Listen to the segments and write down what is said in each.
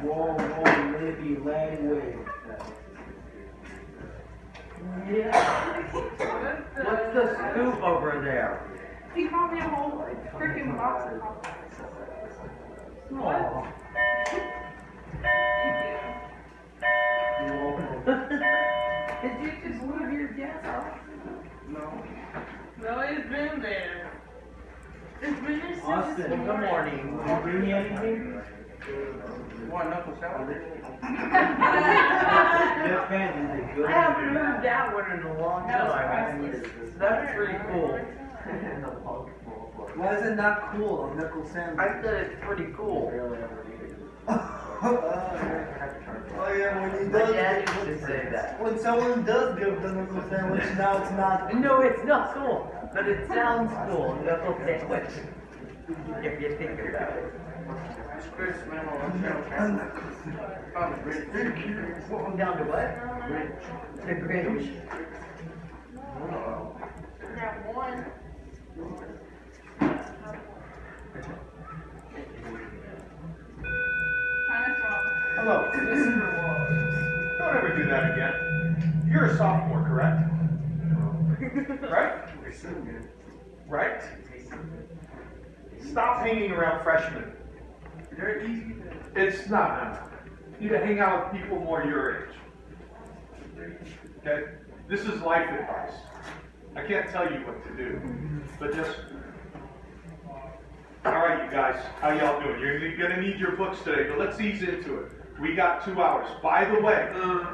Whoa, lady, language. Yeah. What's the scoop over there? He bought me a whole freaking box of popcorn. Aw. Did you just leave your guest off? No. No, he's been there. It's been there since Austin, this good morning. Did you bring me anything? You want knuckle salad? Jeff Candy, is it good? I haven't moved that one in a long time. That's pretty cool. Why is it not cool? A nickel sandwich. I said it's pretty cool. Oh yeah, when he My does, dad used to say that. when someone does give the nickel sandwich, now it's not. No, it's not cool, but it sounds cool. Knuckle sandwich. If you think about it. Down to what? The Grinch. Got one. Hello. Don't ever do that again. You're a sophomore, correct? Right? Right? Stop hanging around freshmen. They're easy. It's not. You need to hang out with people more your age. Okay? This is life advice. I can't tell you what to do, but just. All right, you guys, how y'all doing? You're gonna need your books today, but let's ease into it. We got 2 hours. By the way,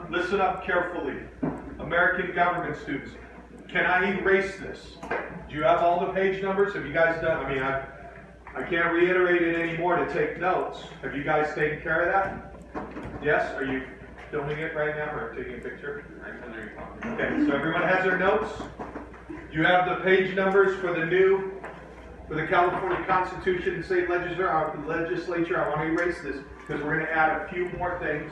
listen up carefully. American government students, can I erase this? Do you have all the page numbers? Have you guys done? I mean, I can't reiterate it anymore to take notes. Have you guys taken care of that? Yes? Are you filming it right now or taking a picture? Okay, so everyone has their notes? You have the page numbers for the California Constitution and State Legislature. I want to erase this because we're going to add a few more things.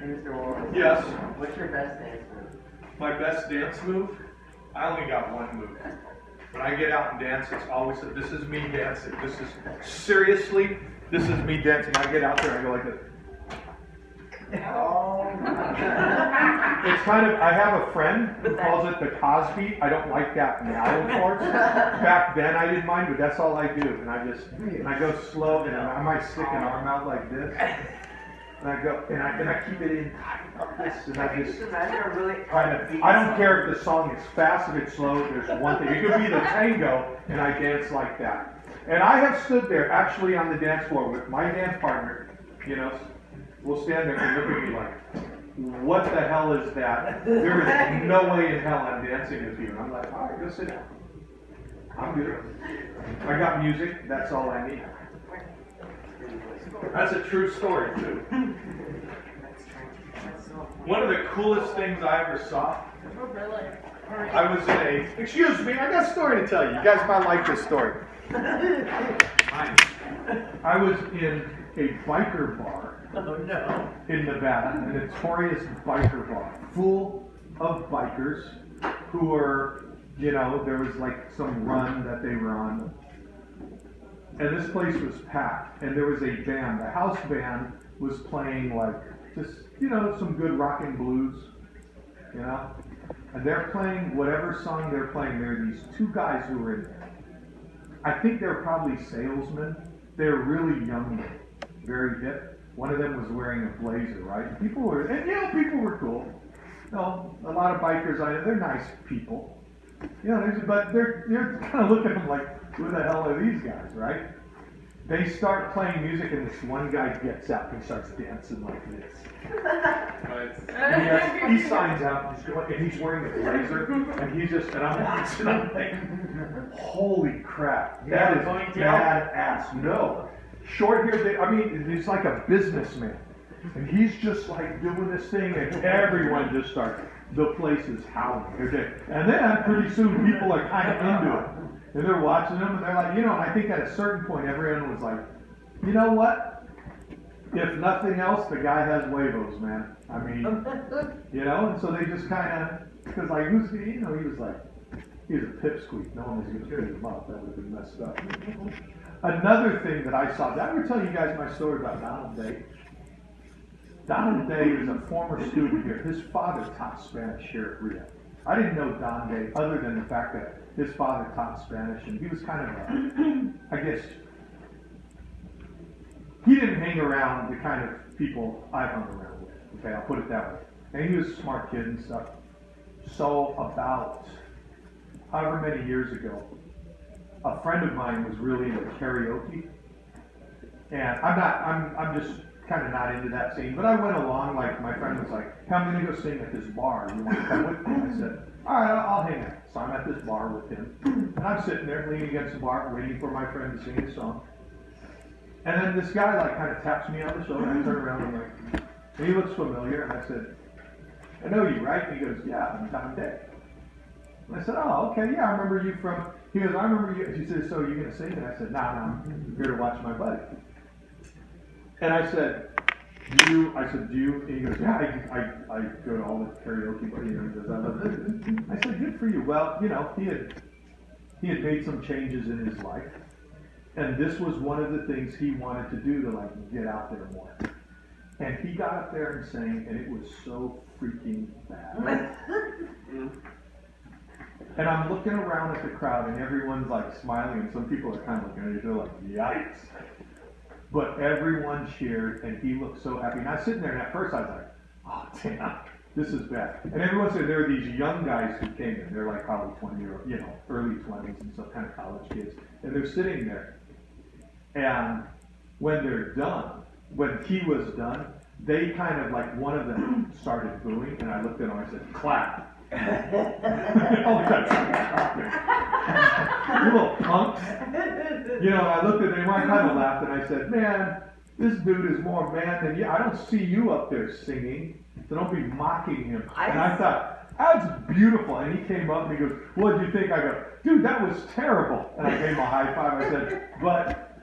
Mr. Wallace. Yes. What's your best dance move? My best dance move? I only got one move. When I get out and dance, it's always this is me dancing. This is me dancing. I get out there and I go like this. Oh. It's kind of, I have a friend who calls it the Cosby. I don't like that now, of course. Back then I didn't mind, but that's all I do. And I go slow, and I might stick an arm out like this. And I go, and I keep it in like this, and I just kind of, I don't care if the song is fast, if it's slow, there's one thing. It could be the tango, and I dance like that. And I have stood there actually on the dance floor with my dance partner, you know, we'll stand there and look at me like, what the hell is that? There is no way in hell I'm dancing with you. And I'm like, all right, go sit down. I'm good. I got music, that's all I need. That's a true story, too. One of the coolest things I ever saw, I was in a, excuse me, I got a story to tell you. You guys might like this story. I was in a biker bar in Nevada, a notorious biker bar, full of bikers who were, you know, there was like some run that they were on. And this place was packed, and there was a band. The house band was playing like just, you know, some good rock and blues, you know. And they're playing whatever song they're playing. There are these two guys who were in there. I think they're probably salesmen. They're really young, very hip. One of them was wearing a blazer, right? And people were cool. You know, a lot of bikers, they're nice people. You know, but they're kind of looking at them like, who the hell are these guys, right? They start playing music, and this one guy gets up and starts dancing like this. And he signs out, and he's wearing a blazer, and I'm watching, I'm like, holy crap, that is badass. No, short hair, I mean, he's like a businessman, and he's just like doing this thing, and everyone just starts, the place is howling. And then pretty soon people are kind of into it. And they're watching them, and they're like, you know, I think at a certain point, everyone was like, you know what? If nothing else, the guy has huevos, man. I mean, you know, and so they just kind of Because like, who's, you know, he was a pipsqueak. No one was going to pick him up. That would have been messed up. Another thing that I saw, did I ever tell you guys my story about Donald Day? Donald Day is a former student here. His father taught Spanish here at Rio. I didn't know Don Day other than the fact that his father taught Spanish, and he was kind of a, I guess, he didn't hang around the kind of people I hung around with. Okay, I'll put it that way. And he was a smart kid and stuff. So about however many years ago, a friend of mine was really into karaoke. And I'm just kind of not into that scene, but I went along, like my friend was like, hey, I'm gonna go sing at this bar, you wanna come with me? I said, all right, I'll hang out. So I'm at this bar with him, and I'm sitting there leaning against the bar, waiting for my friend to sing his song. And then this guy like kind of taps me on the shoulder, and I turn around and I'm like, he looks familiar, and I said, I know you, right? And he goes, yeah, I'm Don Day. And I said, oh, okay, yeah, I remember you from, he goes, I remember you. He said, so you're gonna sing? And I said, nah, I'm here to watch my buddy. And I said, do you? And he goes, yeah, I go to all the karaoke, but he goes, I love it. I said, good for you. Well, you know, he had made some changes in his life, and this was one of the things he wanted to do to like get out there more. And he got up there and sang, and it was so freaking bad. And I'm looking around at the crowd, and everyone's like smiling, and some people are kind of looking at each other like, yikes. But everyone cheered, and he looked so happy. And I was sitting there, and at first I was like, oh, damn, this is bad. And everyone said there were these young guys who came in. They're like probably 20 you know, early 20s and some kind of college kids. And they're sitting there. And when they're done, when he was done, they kind of like, one of them started booing, and I looked at him and I said, clap. Oh, you little punks. You know, I looked at him, I kind of laughed, and I said, man, this dude is more man than you. I don't see you up there singing, so don't be mocking him. And I thought, that's beautiful. And he came up and he goes, what did you think? I go, dude, that was terrible. And I gave him a high five. I said, but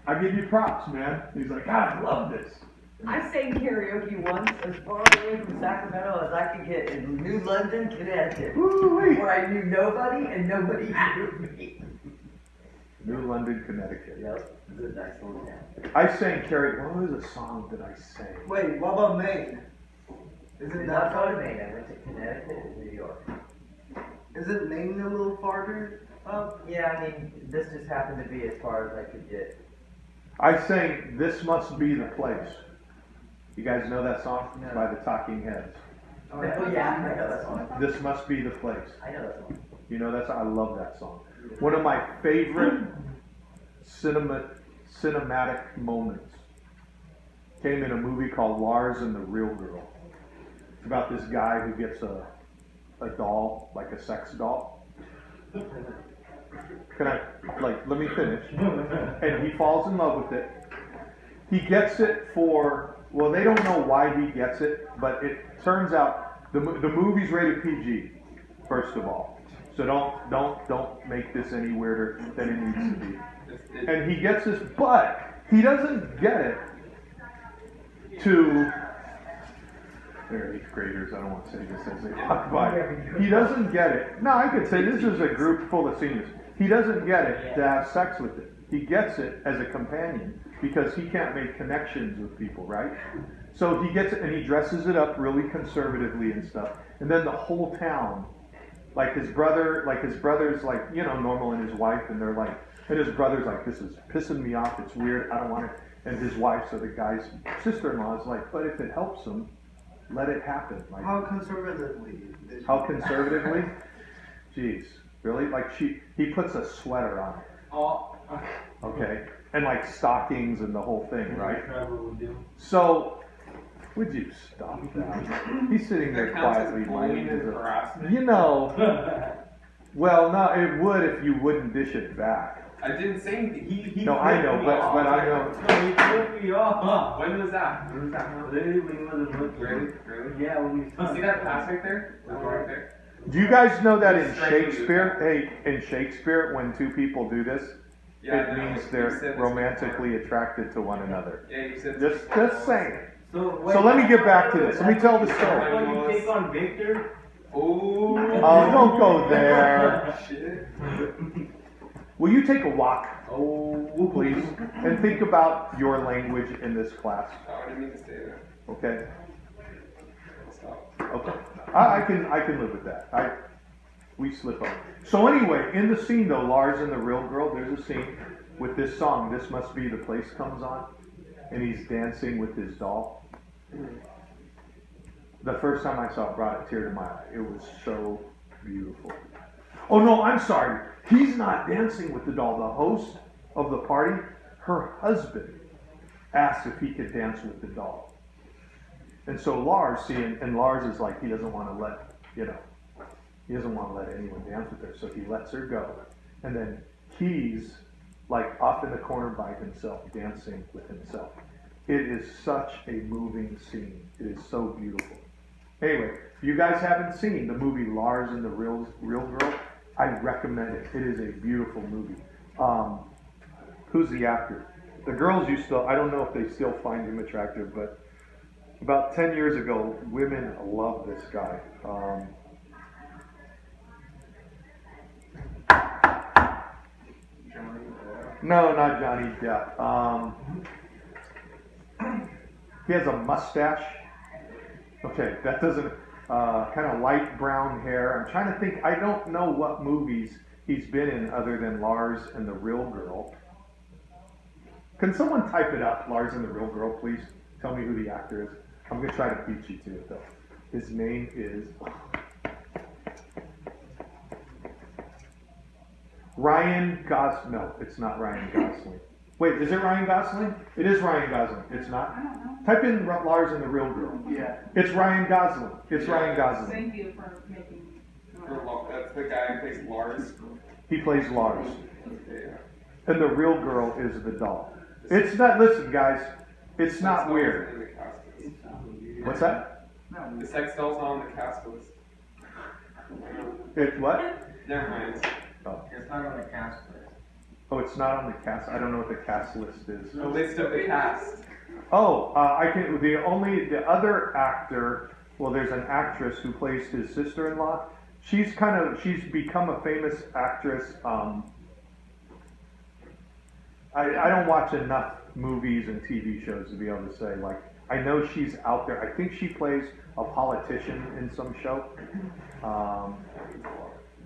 I give you props, man. He's like, God, I love this. I sang karaoke once as far away from Sacramento as I could get in New London, Connecticut, Woo-wee. where I knew nobody and nobody knew me. New London, Connecticut. Yep, it's a nice little town. I sang karaoke. What was a song that I sang? Wait, what about Maine? Isn't Not that going to far? Maine, I went to Connecticut and New York. Isn't Maine a little farther up? Yeah, I mean, this just happened to be as far as I could get. I sang This Must Be the Place. You guys know that song? No. By the Talking Heads. Oh, yeah, I know that song. This Must Be the Place. I know that song. You know that song? I love that song. One of my favorite cinematic moments came in a movie called Lars and the Real Girl. It's about this guy who gets a doll, like a sex doll. Can I, like, let me finish. And he falls in love with it. He gets it for, well, they don't know why he gets it, but it turns out the movie's rated PG, first of all. So don't make this any weirder than it needs to be. And he gets this, but he doesn't get it to, they're 8th graders, I don't want to say this as they walk by. He doesn't get it. No, I could say this is a group full of seniors. He doesn't get it to have sex with it. He gets it as a companion because he can't make connections with people, right? So he gets it and he dresses it up really conservatively and stuff. And then the whole town, like his brother's like, you know, normal, and his wife, and they're like, and his brother's like, this is pissing me off, it's weird, I don't want it. And his wife, so the guy's sister-in-law is like, but if it helps him, let it happen. Like, How conservatively? how conservatively? Jeez, really? Like he puts a sweater on it. Oh. Okay, and like stockings and the whole thing, right? So, would you stop that? He's sitting there quietly minding his own. You know, well, no, it would if you wouldn't dish it back. I didn't say anything. He No, I know, but I know. No, he flipped me off. When was that? When was that? Literally when he wasn't looking. Really? Yeah, when we You see that pass right there? That one right there? Do you guys know that in Shakespeare, in Shakespeare, when two people do this, Yeah, it I know. means You they're said this romantically attracted to one another. Yeah, you said Just saying. So So let me get back to this. Let me tell the When story. you take on Victor, Oh. Oh, don't go there. Shit. Will you take a walk, Oh, please, and think about your language in this class? Oh, I didn't mean to say that. Okay. Stop. Okay. I can live with that. We slip up. So anyway, in the scene though, Lars and the real girl, there's a scene with this song, This Must Be the Place, comes on, and he's dancing with his doll. The first time I saw it brought a tear to my eye. It was so beautiful. Oh no, I'm sorry. He's not dancing with the doll. The host of the party, her husband, asked if he could dance with the doll. And so Lars, and Lars is like, he doesn't want to let, he doesn't want to let anyone dance with her. So he lets her go. And then he's like off in the corner by himself, dancing with himself. It is such a moving scene. It is so beautiful. Anyway, if you guys haven't seen the movie Lars and the Real Girl, I recommend it. It is a beautiful movie. Who's the actor? The girls used to, I don't know if they still find him attractive, but about 10 years ago, women love this guy. No, not Johnny Depp. He has a mustache. Okay, that doesn't, kind of light brown hair. I'm trying to think, I don't know what movies he's been in other than Lars and the Real Girl. Can someone type it up, Lars and the Real Girl, please? Tell me who the actor is. I'm going to try to beat you to it, though. His name is Ryan Gosling. No, it's not Ryan Gosling. Wait, is it Ryan Gosling? It is Ryan Gosling. It's not? I don't know. Type in Lars and the Real Girl. Yeah. It's Ryan Gosling. It's Ryan Gosling. Thank you for making. That's the guy who plays Lars. He plays Lars. Yeah. And the Real Girl is the doll. It's not, listen guys, it's not weird. In the cast list. What's that? The sex doll's on the cast list. It what? Never mind. Oh. it's not on the cast list. Oh, it's not on the cast. I don't know what the cast list is. The list of the cast. Oh, the other actor, well, there's an actress who plays his sister-in-law. She's become a famous actress. I don't watch enough movies and TV shows to be able to say, like, I know she's out there. I think she plays a politician in some show.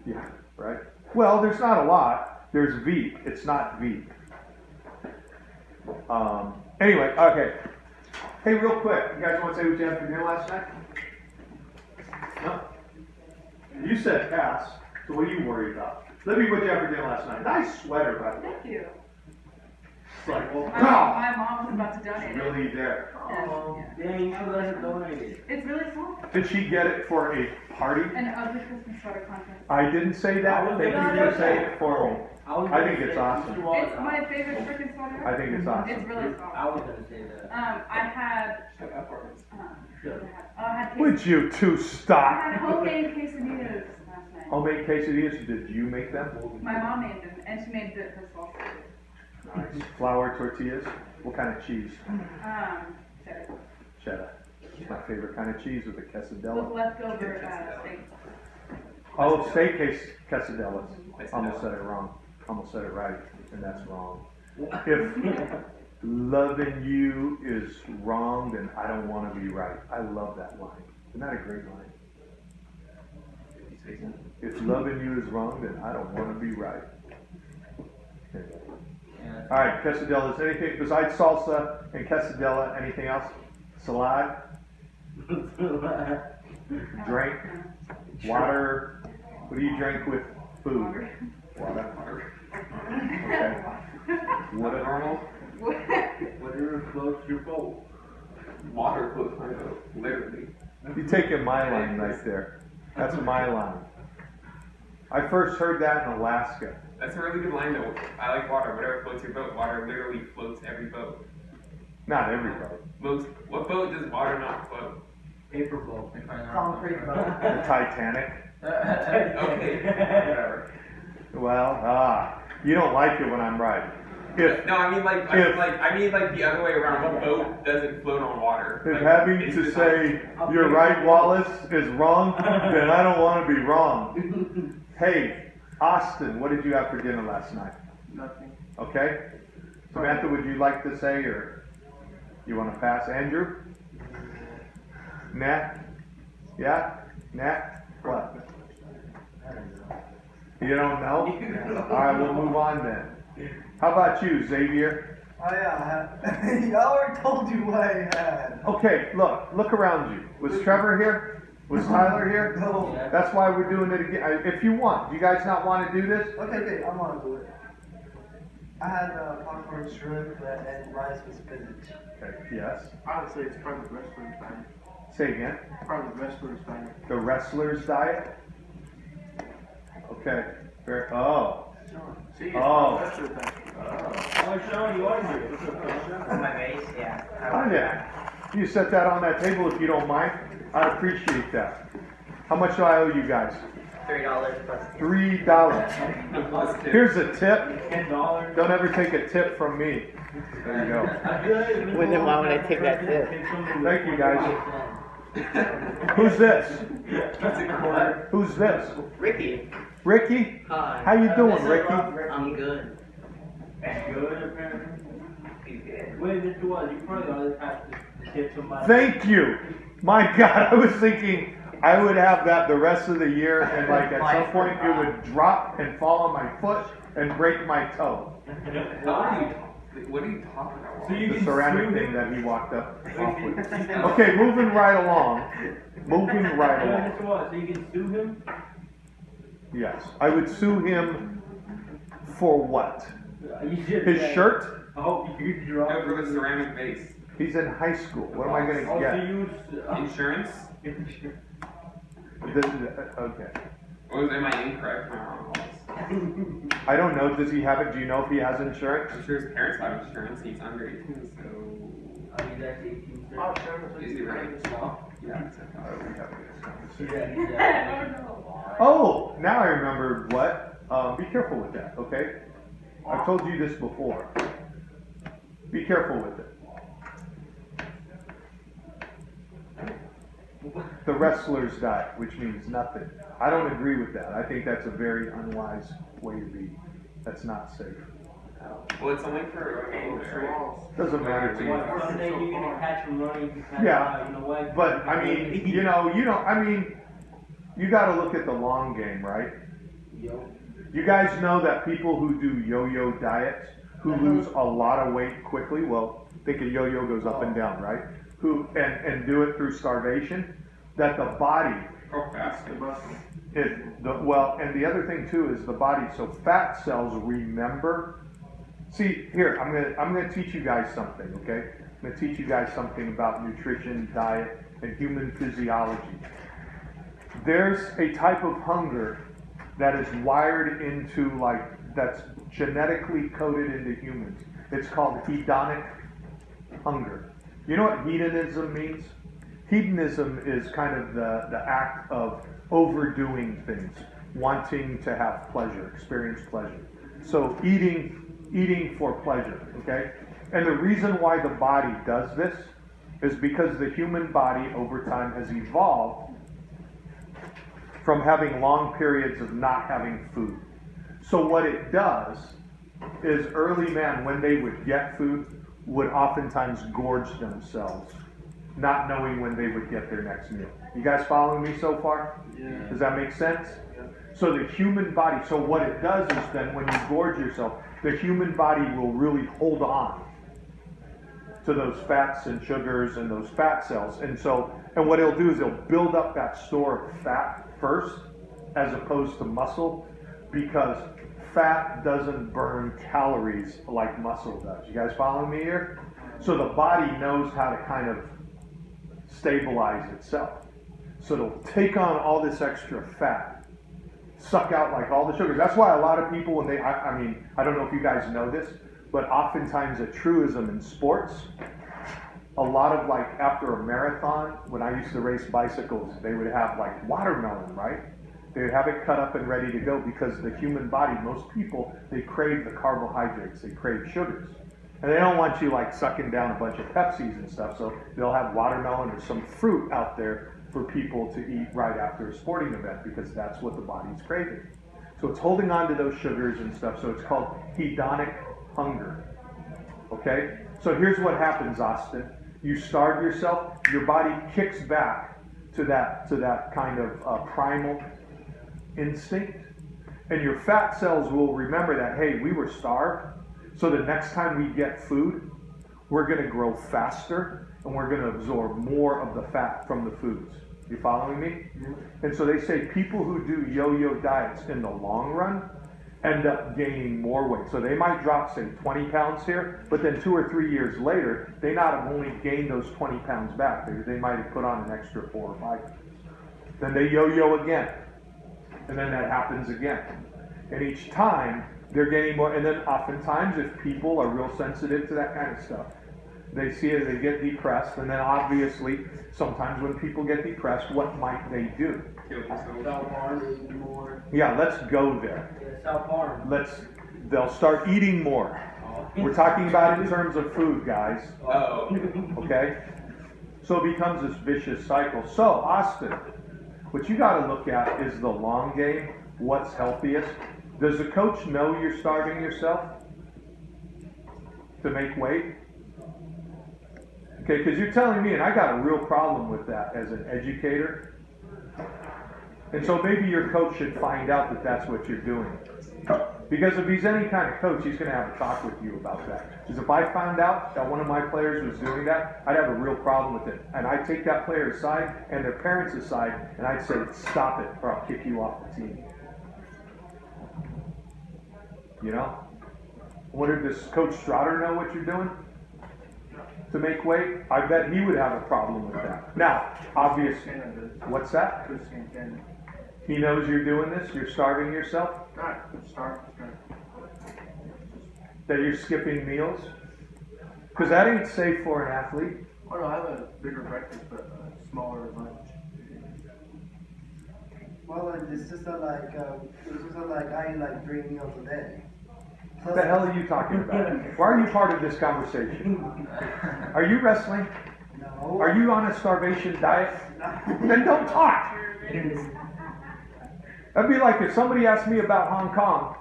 Yeah, right? Well, there's not a lot. There's Veep. It's not Veep. Anyway, okay. Hey, real quick, you guys want to say what you had for dinner last night? No? You said pass, so what are you worried about? Let me what you had for dinner last night. Nice sweater, by the way. Thank you. It's like, well, My mom was about to donate it. really there. Oh, dang, you should let her donate it. It's really small. Did she get it for a party? An ugly Christmas sweater contest. I didn't say that. Thank you for saying it for me. I think it's awesome. It's my favorite freaking sweater. I think it's awesome. It's really I small. was gonna say that. I had, Shut up, Armin. I had Would you two I stop? had homemade quesadillas last night. Homemade quesadillas, did you make them? My mom made them, and she made it herself. Nice. Flour tortillas? What kind of cheese? Cheddar. Cheddar. It's my favorite kind of cheese with a With quesadilla. leftover steak. Oh, steak quesadillas. Almost said it wrong. Almost said it right, and that's wrong. If loving you is wrong, then I don't want to be right. I love that line. Isn't that a great line? If loving you is wrong, then I don't want to be right. Yeah. All right, quesadillas. Anything besides salsa and quesadilla? Anything else? Salad, drink, water. What do you drink with food? Water. Okay. What a normal Whatever floats your boat. water floats my boat, literally. You're taking my line right there. That's my line. I first heard that in Alaska. That's a really good line though. I like water. Whatever floats your boat. Water literally floats every boat. Not everybody. What boat does water not float? Paper boat. Concrete boat. The Titanic. Okay, whatever. Well, you don't like it when I'm right. If, No, I mean like the other way around. A boat doesn't float on water. if Like, having it's to just say, you're right, Wallace, is wrong, then I don't want to be wrong. Hey, Austin, what did you have for dinner last night? Nothing. Okay? Samantha, would you like to say, or you want to pass? Andrew? Nat? Yeah? Nat? What? You don't know? Alright, we'll move on then. How about you, Xavier? Oh yeah, I already told you what I had. Okay, look around you. Was Trevor here? Was Tyler here? No. That's why we're doing it again. If you want, do you guys not want to do this? Okay, I'm gonna do it. I had popcorn shrimp and rice with spinach. Okay, yes. I would say it's part of the wrestler's diet. Say again. Part of the wrestler's diet. The wrestler's diet? Okay. Oh. See, it's Oh. part of the wrestler's diet. Oh, Sean, you are here. My base, yeah. Oh, yeah. You set that on that table if you don't mind. I'd appreciate that. How much do I owe you guys? $3 plus. $3. Here's a tip. $10. Don't ever take a tip from me. There you go. Well, then why would I take that tip? Thank you, guys. Who's this? That's a quarter. Who's this? Ricky. Ricky? Hi. How you doing, Ricky? I'm good. Good, apparently. Wait, Mr. Wallace, you probably always have to hit somebody. Thank you. My God, I was thinking I would have that the rest of the year, and like at some point it would drop and fall on my foot and break my toe. What are you talking about? So you The can ceramic sue thing him? that he walked up off with. Okay, moving right along. Moving right Yeah, along. Mr. Wallace, so you can sue him? Yes, I would sue him for what? You should His say, shirt? Oh, you dropped No, for the ceramic vase. He's in high school. What am I gonna Oh, so get? you Insurance? This is, okay. Or was am I incorrect? Am I wrong? I don't know. Does he have it? Do you know if he has insurance? I'm sure his parents have insurance. He's under 18, so he's actually 18, sir. Oh, sure. is he right? Yeah. it's Oh, now I remember what. Be careful with that, okay? I've told you this before. Be careful with it. The wrestler's diet, which means nothing. I don't agree with that. I think that's a very unwise way to be. That's not safe. Well, it's only for games, right? Doesn't matter to What, me. someday you're gonna catch him running, you catch Yeah. him out, you know what? But I mean, you know, you gotta look at the long game, right? Yo. You guys know that people who do yo-yo diets, who lose a lot of weight quickly, well, think a yo-yo goes up and down, right? And do it through starvation, that the body Oh, fast. and the other thing too is the body, so fat cells remember. See, here, I'm gonna teach you guys something, okay? I'm gonna teach you guys something about nutrition, diet, and human physiology. There's a type of hunger that is wired into, that's genetically coded into humans. It's called hedonic hunger. You know what hedonism means? Hedonism is kind of the act of overdoing things, wanting to have pleasure, experience pleasure. So eating for pleasure, okay? And the reason why the body does this is because the human body over time has evolved from having long periods of not having food. So what it does is early man, when they would get food, would oftentimes gorge themselves, not knowing when they would get their next meal. You guys following me so far? Yeah. Does that make sense? Yeah. So the human body, so what it does is then when you gorge yourself, the human body will really hold on to those fats and sugars and those fat cells. And what it'll do is it'll build up that store of fat first as opposed to muscle, because fat doesn't burn calories like muscle does. You guys following me here? So the body knows how to kind of stabilize itself. So it'll take on all this extra fat, suck out like all the sugars. That's why a lot of people, when I don't know if you guys know this, but oftentimes a truism in sports, a lot of after a marathon, when I used to race bicycles, they would have watermelon, right? They would have it cut up and ready to go because the human body, most people, they crave the carbohydrates, they crave sugars. And they don't want you like sucking down a bunch of Pepsis and stuff, so they'll have watermelon or some fruit out there for people to eat right after a sporting event because that's what the body's craving. So it's holding on to those sugars and stuff, so it's called hedonic hunger. Okay? So here's what happens, Austin. You starve yourself, your body kicks back to that kind of primal instinct, and your fat cells will remember that, hey, we were starved, so the next time we get food, we're going to grow faster, and we're going to absorb more of the fat from the foods. You following me? And so they say people who do yo-yo diets in the long run end up gaining more weight. So they might drop, say, 20 pounds here, but then 2 or 3 years later, they not have only gained those 20 pounds back, they might have put on an extra 4 or 5 pounds. Then they yo-yo again, and then that happens again. And each time, they're gaining more, and then oftentimes, if people are real sensitive to that kind of stuff, they see it, they get depressed, and then obviously, sometimes when people get depressed, what might they do? Self-harm, more. Yeah, let's go there. Self-harm. They'll start eating more. We're talking about in terms of food, guys. Oh. Okay? So it becomes this vicious cycle. So, Austin, what you got to look at is the long game, what's healthiest. Does the coach know you're starving yourself to make weight? Okay, because you're telling me, and I got a real problem with that as an educator. And so maybe your coach should find out that that's what you're doing. Because if he's any kind of coach, he's going to have a talk with you about that. Because if I found out that one of my players was doing that, I'd have a real problem with it. And I'd take that player aside and their parents aside, and I'd say, stop it, or I'll kick you off the team. You know? I wonder, does Coach Strotter know what you're doing to make weight? I bet he would have a problem with that. Now, obviously, what's that? He knows you're doing this? You're starving yourself? That you're skipping meals? Because that ain't safe for an athlete. Oh no, I have a bigger breakfast, but a smaller lunch. Well, it's just like I eat like 3 meals a day. What the hell are you talking about? Why are you part of this conversation? Are you wrestling? No. Are you on a starvation diet? Then don't talk. That'd be like if somebody asked me about Hong Kong,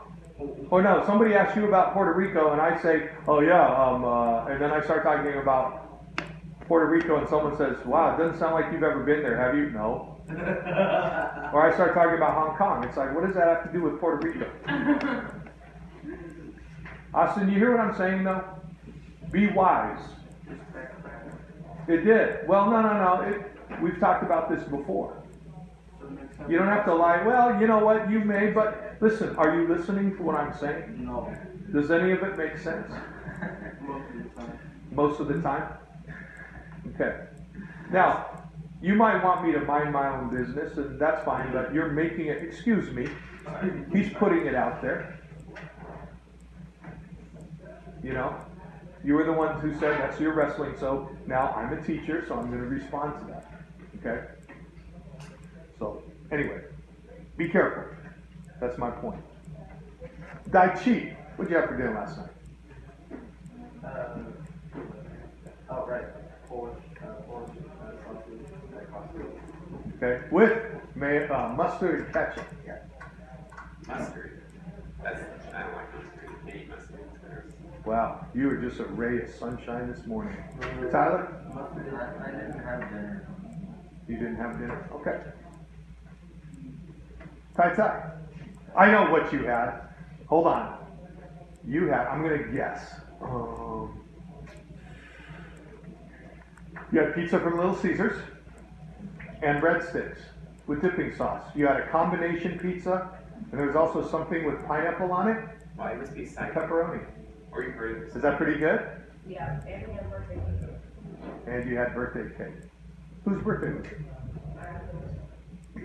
or no, somebody asked you about Puerto Rico, and I say, oh yeah, and then I start talking about Puerto Rico, and someone says, wow, it doesn't sound like you've ever been there, have you? No. Or I start talking about Hong Kong. It's like, what does that have to do with Puerto Rico? Austin, you hear what I'm saying, though? Be wise. It did. Well, no. We've talked about this before. You don't have to lie. Well, you know what? You may, but listen, are you listening to what I'm saying? No. Does any of it make sense? Most of the time? Okay. Now, you might want me to mind my own business, and that's fine, but you're making it, excuse me, he's putting it out there. You know? You were the ones who said that's your wrestling, so now I'm a teacher, so I'm going to respond to that. Okay? So, anyway, be careful. That's my point. Tai Chi. What'd you have for dinner last night? Outright. Okay, with mustard and ketchup. Mustard. I don't like mustard. Any mustard. Wow, you were just a ray of sunshine this morning. Tyler? I didn't have dinner. You didn't have dinner? Okay. Tai. I know what you had. Hold on. You had, I'm going to guess. You had pizza from Little Caesars and breadsticks with dipping sauce. You had a combination pizza, and there was also something with pineapple on it Why must be and side? pepperoni. Or you heard Is that pretty good? Yeah, and we have birthday cake. And you had birthday cake. Whose birthday was it?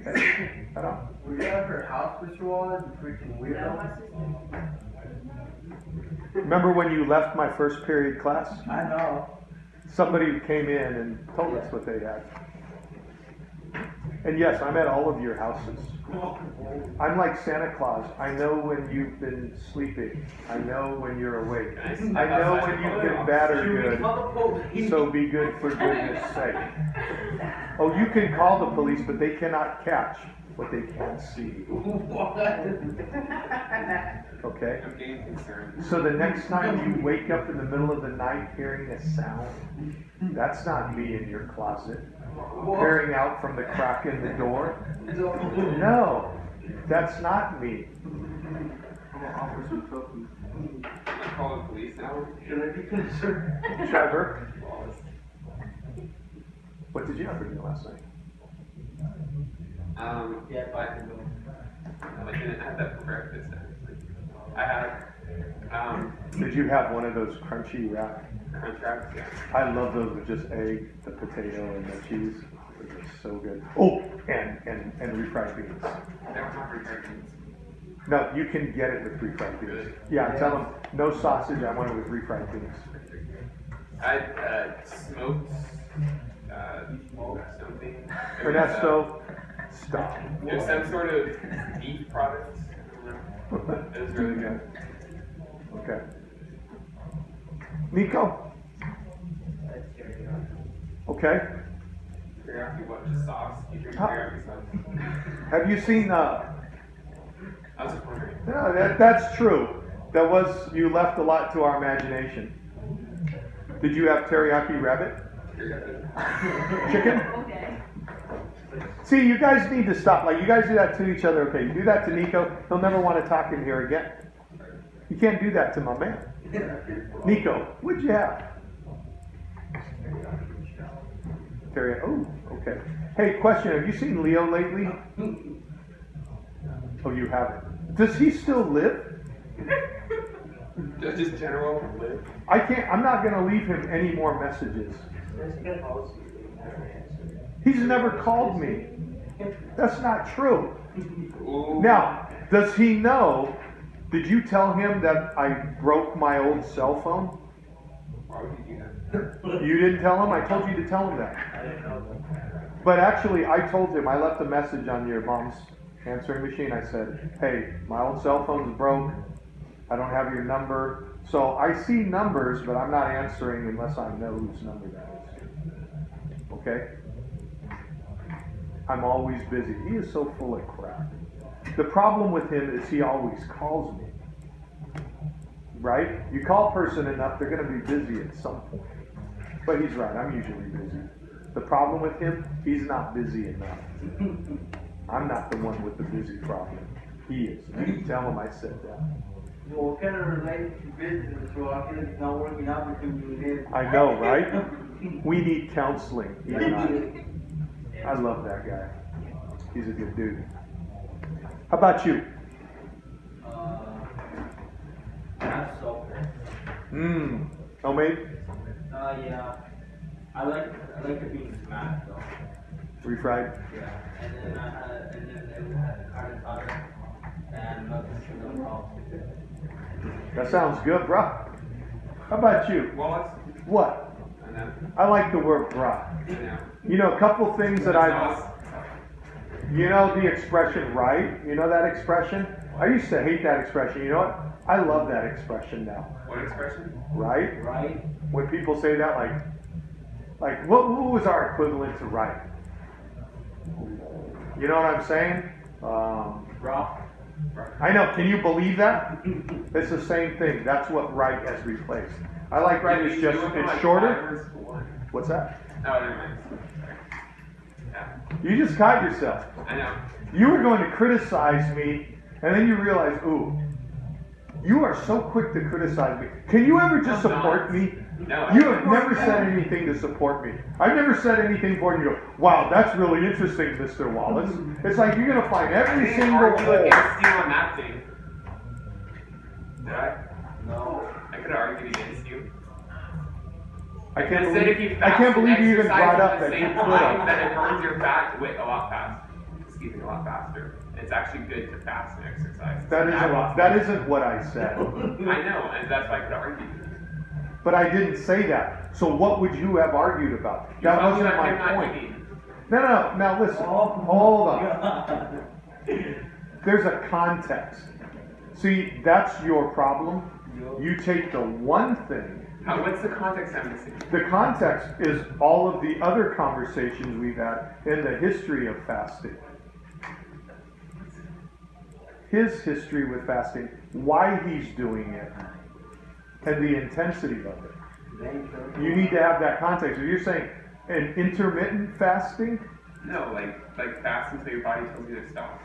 Okay. Right on. Were you at her house, Mr. Wallace? You freaking No, weirdo. my sister. Remember when you left my first period class? I know. Somebody came in and told us what they had. And yes, I'm at all of your houses. I'm like Santa Claus. I know when you've been sleeping. I know when you're awake. I know when you've been bad or good. So be good for goodness sake. Oh, you can call the police, but they cannot catch what they can't see. Okay? I'm getting concerned. So the next time you wake up in the middle of the night hearing a sound, that's not me in your closet, peering out from the crack in the door. No, that's not me. I'm calling the police now. Should I be concerned? Trevor, what did you have for dinner last night? Yeah, I didn't have that for breakfast. I had Did you have one of those crunchy wrap? crunch wraps. Yeah. I love those with just egg, the potato, and the cheese. They're just so good. Oh, and refried beans. They don't have refried beans. No, you can get it with refried beans. Yeah, tell them no sausage. I want it with refried beans. I smoked something. Ernesto, stop. It was some sort of beef product. It was really good. Okay. Nico. Okay. Teriyaki what? Just sauce? You drink Huh? teriyaki sauce? Have you seen? I was just wondering. Yeah, that's true. That was you left a lot to our imagination. Did you have teriyaki rabbit? Teriyaki. Chicken? Okay. See, you guys need to stop. Like, you guys do that to each other, okay? You do that to Nico, he'll never want to talk in here again. You can't do that to my man. Nico, what'd you have? Terry, oh, okay. Hey, question, have you seen Leo lately? Oh, you haven't. Does he still live? Just general live. I'm not gonna leave him any more messages. He's never called me. That's not true. Ooh. Now, does he know? Did you tell him that I broke my old cell phone? Why would you do that? You didn't tell him? I told you to tell him that. But actually, I told him, I left a message on your mom's answering machine. I said, hey, my old cell phone's broke. I don't have your number. So I see numbers, but I'm not answering unless I know whose number that is. Okay? I'm always busy. He is so full of crap. The problem with him is he always calls me. Right? You call a person enough, they're going to be busy at some point. But he's right, I'm usually busy. The problem with him, he's not busy enough. I'm not the one with the busy problem. He is. You can tell him I said that. Well, kind of related to business, so I feel like it's not working out between you and him. I know, right? We need counseling, he and I love that guy. He's a good dude. How about you? Not so. Homemade? Yeah. I like the beans smashed though. Refried? Yeah. And then they had carne asada and nuggets and That sounds good, bruh. How about you? Wallace? What? And then, I like the word bruh. yeah. You know, a couple things that Sauce. you know the expression right? You know that expression? I used to hate that expression. You know what? I love that expression now. What expression? Right? Right? When people say that, like what was our equivalent to right? You know what I'm saying? Rock. I know. Can you believe that? It's the same thing. That's what right has replaced. I like right. It's just it's shorter. What's that? Oh, never mind. Yeah. You just caught yourself. I know. You were going to criticize me, and then you realize, ooh, you are so quick to criticize me. Can you ever just I'm not. support me? No. You have never said anything to support me. I've never said anything for you. You go, wow, that's really interesting, Mr. Wallace. It's like you're going to find I every didn't single argue hole. against you on that thing. Did I? No. I could have argued against you. I I can't said believe, if you I fast can't believe and you even exercise brought up at the that you same could time, have. that it burns your fat a lot faster. Excuse me, a lot faster. It's actually good to fast and exercise. That isn't what I said. I know, and that's why I could argue. But I didn't say that. So what would you have argued about? You're That talking wasn't about him my not point. eating. No. Now listen. Hold on. There's a context. See, that's your problem. You take the one thing. What's the context I'm missing? The context is all of the other conversations we've had in the history of fasting. His history with fasting, why he's doing it, and the intensity of it. You need to have that context. If you're saying an intermittent fasting, No, like fast until your body tells you to stop.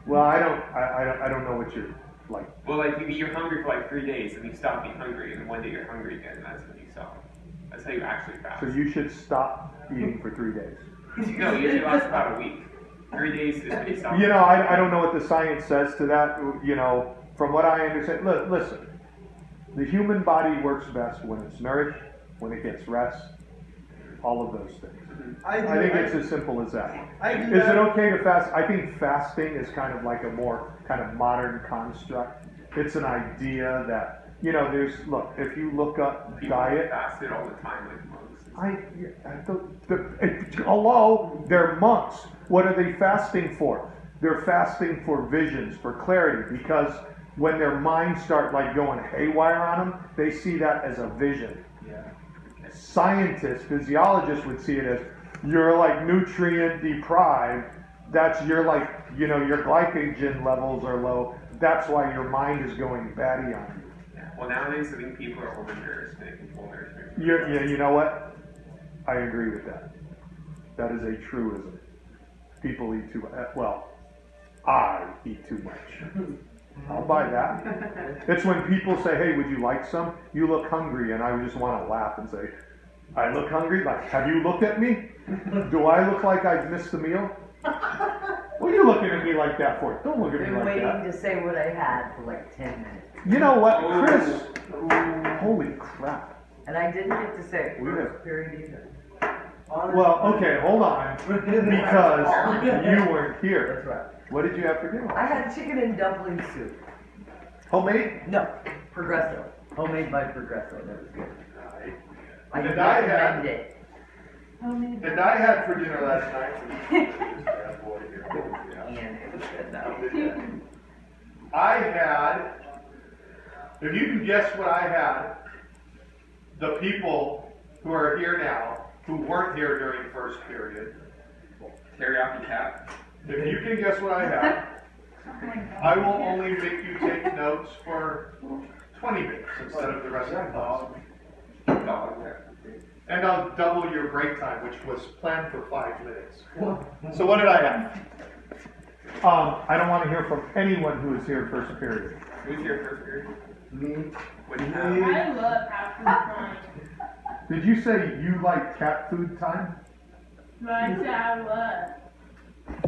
well, I don't know what you're like. Well, like you're hungry for like 3 days, and you stop being hungry, and then one day you're hungry again, and that's when you stop. That's how you actually fast. So you should stop eating for 3 days. No, it usually lasts about a week. 3 days is when you stop. You know, I don't know what the science says to that. You know, from what I understand, listen, the human body works best when it's nourished, when it gets rest, all of those things. I think it's as simple as that. Is it okay to fast? I think fasting is kind of like a more kind of modern construct. It's an idea that, you know, if you look up People diet. fasted all the time, like monks. Hello, they're monks. What are they fasting for? They're fasting for visions, for clarity, because when their minds start like going haywire on them, they see that as a vision. Scientists, physiologists would see it as you're like nutrient deprived. That's your like, you know, your glycogen levels are low. That's why your mind is going batty on you. Yeah. Well, nowadays I think people are overnourished and they can full nourishment. You know what? I agree with that. That is a truism. People eat too much. Well, I eat too much. I'll buy that. It's when people say, hey, would you like some? You look hungry, and I just want to laugh and say, I look hungry? Like, have you looked at me? Do I look like I've missed the meal? What are you looking at me like that for? Don't look at me Been like waiting that. to say what I had for like 10 minutes. You know what, Chris? Holy crap. And I didn't get to say We first have- period either. Well, okay, hold on. Because you weren't here. That's right. What did you have for dinner? I had chicken and dumpling soup. Homemade? No, Progresso. Homemade by Progresso. That was good. I And I had- recommend it. And I had for dinner last night. And it was good though. I had, if you can guess what I had, the people who are here now, who weren't here during first period, Teriyaki cat. if you can guess what I had, I will only make you take notes for 20 minutes instead of the rest of the class. Dog. Yeah. And I'll double your break time, which was planned for 5 minutes. So what did I have? I don't want to hear from anyone who was here first period. Who's your first period? Me. What do you have? I love half the time. Did you say you like cat food time? But I said I love.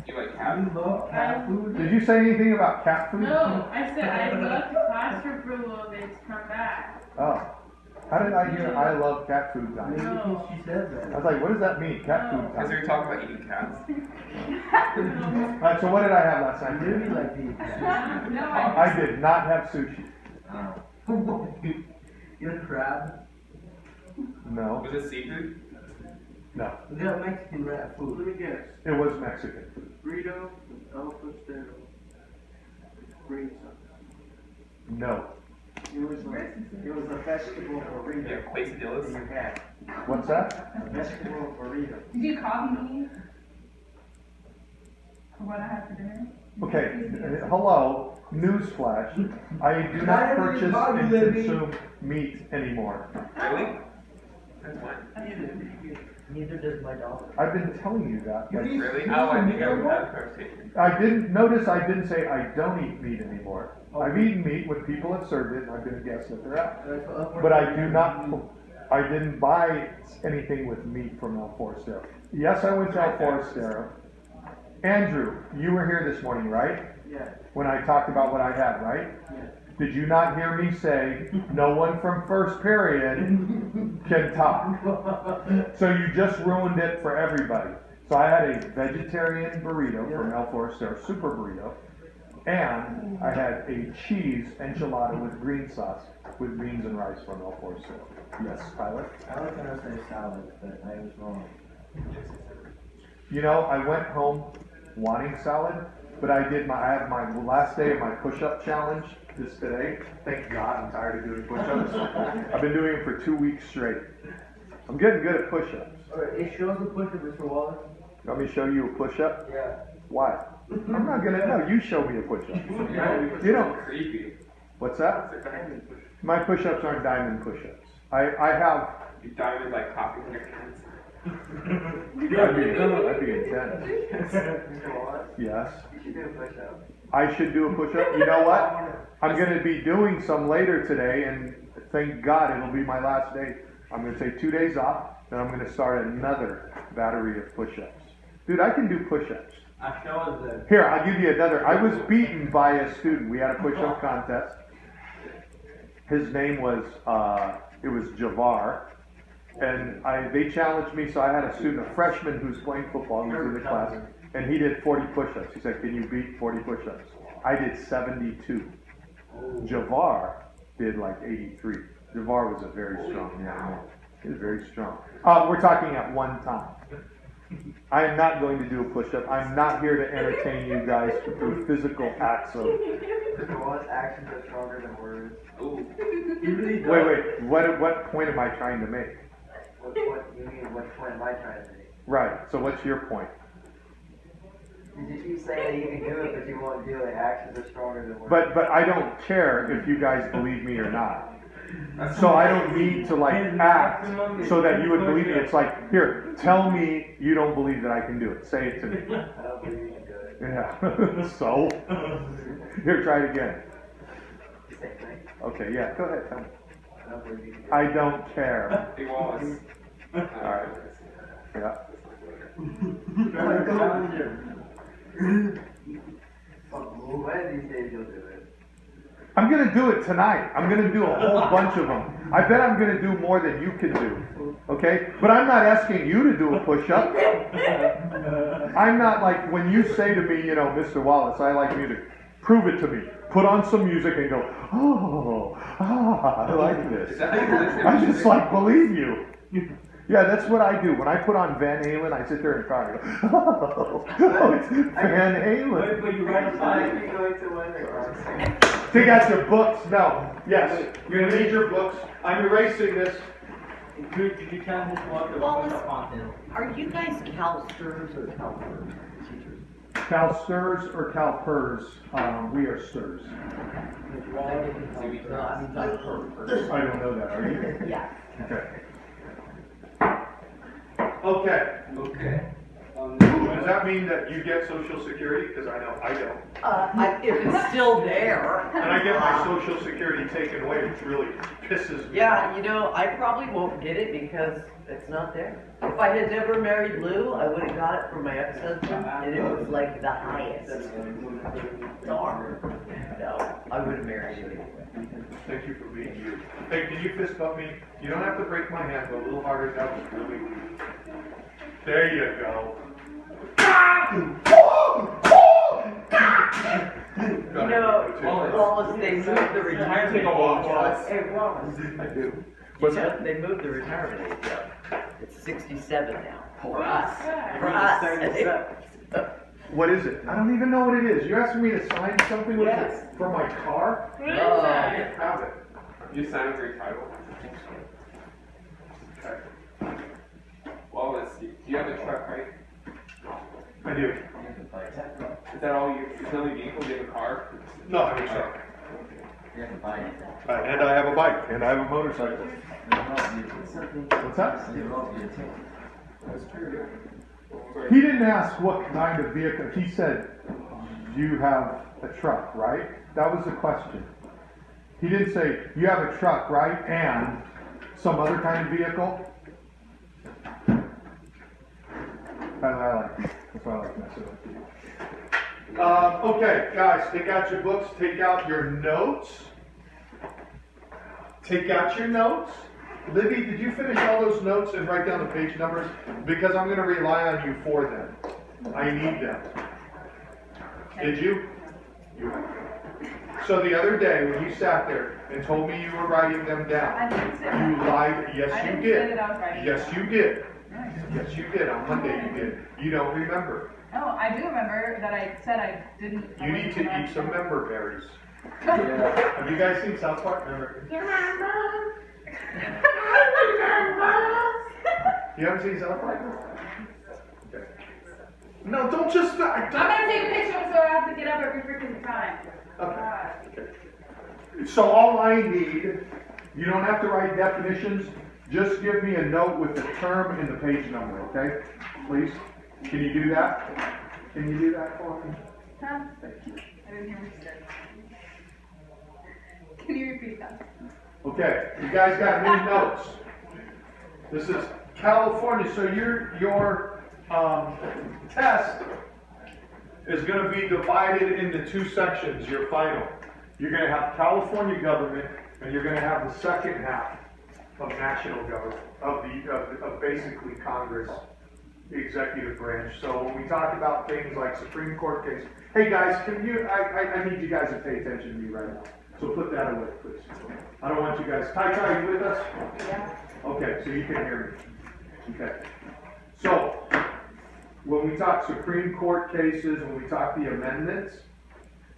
You like cat? You love cat food? Did you say anything about cat food? No, I said I left the classroom for a little bit to come back. Oh. How did I hear I love cat food Maybe time? No. she said I that. was like, what does that mean, cat food Because we time? were talking about eating cats. Alright, so what did I have last Maybe night? like the cat. No, I did not have sushi. You're crab. No, Was it seafood? no. We got Mexican rat Let food. me guess. It was Mexican food. Burrito, El Pastel, green sauce. No. It was a vegetable burrito. Yeah, quesadillas. You had What's that? a vegetable burrito. Did you copy me? For what I had for dinner? Okay, hello, newsflash. I do not Not every purchase body, and baby. consume meat anymore. Really? That's one. Neither does my dog. I've been telling you that. but Really? Oh, I think I would have a conversation. I didn't say I don't eat meat anymore. I've eaten meat when people have served it and I've been a guest at their house. But I didn't buy anything with meat from El Forastero. Yes, I went to El Forastero. Andrew, you were here this morning, right? Yeah. When I talked about what I had, right? Yeah. Did you not hear me say, no one from first period can talk? So you just ruined it for everybody. So I had a vegetarian burrito from El Forastero, super burrito, and I had a cheese enchilada with green sauce with beans and rice from El Forastero. Yes, Tyler? I was gonna say salad, but I was wrong. You know, I went home wanting salad, but I have my last day of my push-up challenge is today. Thank God, I'm tired of doing push-ups. I've been doing it for 2 weeks straight. I'm getting good at push-ups. Alright, it shows the push of Mr. Wallace. You want me to show you a push-up? Yeah. Why? I'm not gonna know. You show me a push-up. You don't. Creepy. What's that? It's a diamond push. My push-ups aren't diamond push-ups. I have. You diamond like clapping your hands. That'd be intense. Mr. Wallace, Yes. you should do a push-up. I should do a push-up. You know what? I'm gonna be doing some later today, and thank God it'll be my last day. I'm gonna take 2 days off, then I'm gonna start another battery of push-ups. Dude, I can do push-ups. I show the. Here, I'll give you another. I was beaten by a student. We had a push-up contest. His name was, it was Javar. And they challenged me, so I had a student, a freshman who's playing football, who's in the class, and he did 40 push-ups. He said, can you beat 40 push-ups? I did 72. Javar did like 83. Javar was a very strong young man. He was very strong. We're talking at one time. I am not going to do a push-up. I'm not here to entertain you guys through physical acts of... Mr. Wallace, actions are stronger than words. Ooh. Wait, what point am I trying to make? What point, you mean, what point am I trying to make? Right, so what's your point? You keep saying that you can do it, but you won't do it. Actions are stronger than words. But I don't care if you guys believe me or not. So I don't need to like act so that you would believe me. It's like, here, tell me you don't believe that I can do it. Say it to me. I don't believe you can do it. Yeah. So? Here, try it again. Same thing. Okay, yeah, go ahead, tell me. I don't believe you can do it. I don't care. Hey Wallace. Alright. Yeah. One of these days you'll do it. I'm gonna do it tonight. I'm gonna do a whole bunch of them. I bet I'm gonna do more than you can do. Okay? But I'm not asking you to do a push-up. I'm not like, when you say to me, you know, Mr. Wallace, I like music. Prove it to me. Put on some music and go, I like this. Is that how you listen? I just like believe you. Yeah, that's what I do. When I put on Van Halen, I sit there and cry. I go, oh, it's Van Halen. But you ride a Might bike. be going to one that Take out your books. No. Yes. You're gonna need your books. I'm erasing this. Did you tell him what the Wallace, content? are you guys CalSTRS or CalPERS teachers? CalSTRS or CalPERS? We are STRS. No, I mean like PERS. I don't know that. Are you? Yeah. Okay. Okay. Okay. Does that mean that you get Social Security? Because I know I don't. If it's still there. And I get my Social Security taken away, which really pisses me Yeah, off. you know, I probably won't get it because it's not there. If I had never married Lou, I would have got it from my ex-husband, and it was like the highest. Darn. No, I would have married him anyway. Thank you for being you. Hey, can you fist bump me? You don't have to break my hand, but a little harder. That was really weak. There you go. You know, Wallace, they moved the retirement age up. Hey, Wallace. I do. What's that? They moved the retirement age up. It's 67 now. For us. For us. What is it? I don't even know what it is. You're asking me to sign something with Yes. it for my car? What is Oh. that? Have it. You signed for your title? Okay. Wallace, do you have a truck, right? I do. Is that all you, is the only vehicle, do you have a car? No, I have a truck. And I have a bike, and I have a motorcycle. What's that? That's true. He didn't ask what kind of vehicle. He said, you have a truck, right? That was the question. He didn't say, you have a truck, right? And some other kind of vehicle? I like you. That's why I like messing with you. Okay, guys, take out your books, take out your notes. Take out your notes. Libby, did you finish all those notes and write down the page numbers? Because I'm going to rely on you for them. I need them. Did you? So the other day when you sat there and told me you were writing them down, you lied. Yes, you did. Yes, you did. Yes, you did. On Monday you did. You don't remember. Oh, I do remember that I said I didn't. I You wasn't need to gonna- eat some member berries. Have you guys seen South Park? Member? You haven't seen South Park? Okay. No, don't just. I'm gonna take a picture so I have to get up every freaking time. Okay. So all I need, you don't have to write definitions, just give me a note with the term and the page number, okay? Please? Can you do that? Can you do that for me? Huh? I didn't hear what you said. Can you repeat that? Okay, you guys got new notes. This is California, so your test is gonna be divided into two sections, your final. You're gonna have California government, and you're gonna have the second half of national government, of basically Congress, the executive branch. So when we talk about things like Supreme Court case, hey guys, I need you guys to pay attention to me right now. So put that away, please. I don't want you guys, Tai, are you with us? Yeah. Okay, so you can hear me. Okay. So, when we talk Supreme Court cases, when we talk the amendments,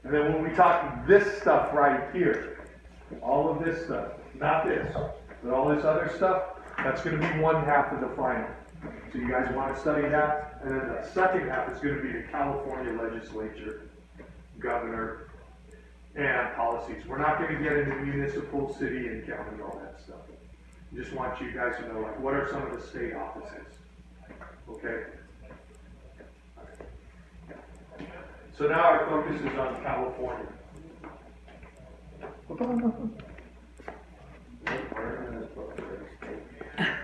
and then when we talk this stuff right here, all of this stuff, not this, but all this other stuff, that's gonna be one half of the final. So you guys wanna study that? And then the second half is gonna be the California legislature, governor, and policies. We're not gonna get into municipal, city, and county, all that stuff. Just want you guys to know, like, what are some of the state offices? Okay? So now our focus is on California.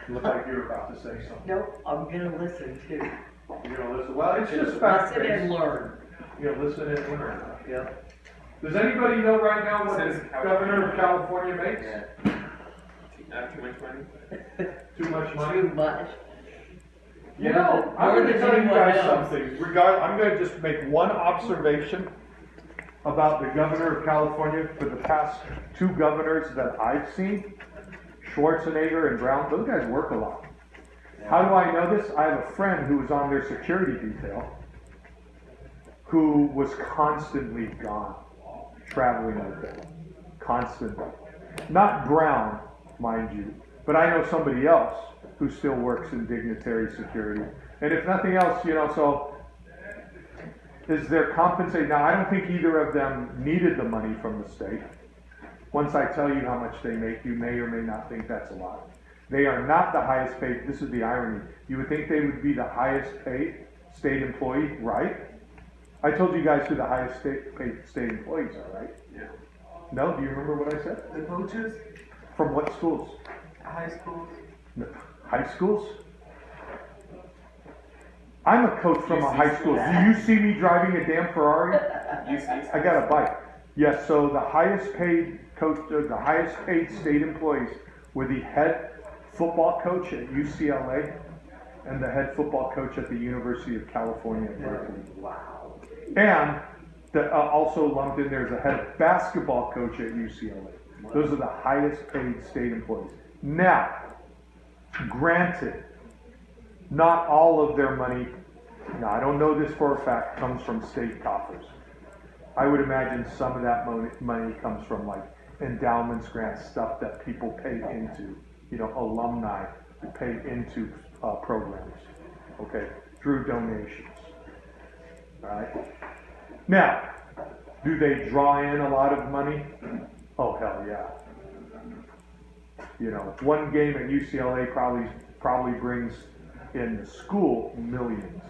Looked like you were about to say something. Nope, I'm gonna listen too. You're gonna listen, well, it's just Listen fact-based. and learn. You're gonna listen and learn. Yep. Does anybody know right now what Says the governor of California makes? Too much money? Too much money? Too much. You More know, than- I'm more gonna than tell you anyone guys else. something. I'm gonna just make one observation about the governor of California for the past two governors that I've seen, Schwarzenegger and Brown. Those guys work a lot. How do I know this? I have a friend who was on their security detail who was constantly gone, traveling with them, constantly. Not Brown, mind you, but I know somebody else who still works in dignitary security. And if nothing else, so is there compensated? Now, I don't think either of them needed the money from the state. Once I tell you how much they make, you may or may not think that's a lot. They are not the highest paid. This is the irony. You would think they would be the highest paid state employee, right? I told you guys who the highest paid state employees are, right? Yeah. No? Do you remember what I said? The coaches, From what schools? high schools. No. High schools? I'm a coach from a high school. Do you see me driving a damn Ferrari? I got a bike. Yes, so the highest paid coach, the highest paid state employees were the head football coach at UCLA and the head football coach at the University of California at Berkeley. Wow. And also lumped in there as a head basketball coach at UCLA. Those are the highest paid state employees. Now, granted, not all of their money, now I don't know this for a fact, comes from state coffers. I would imagine some of that money comes from like endowments, grants, stuff that people pay into, alumni pay into programs, okay, through donations, all right? Now, do they draw in a lot of money? Oh, hell yeah. One game at UCLA probably brings in the school millions.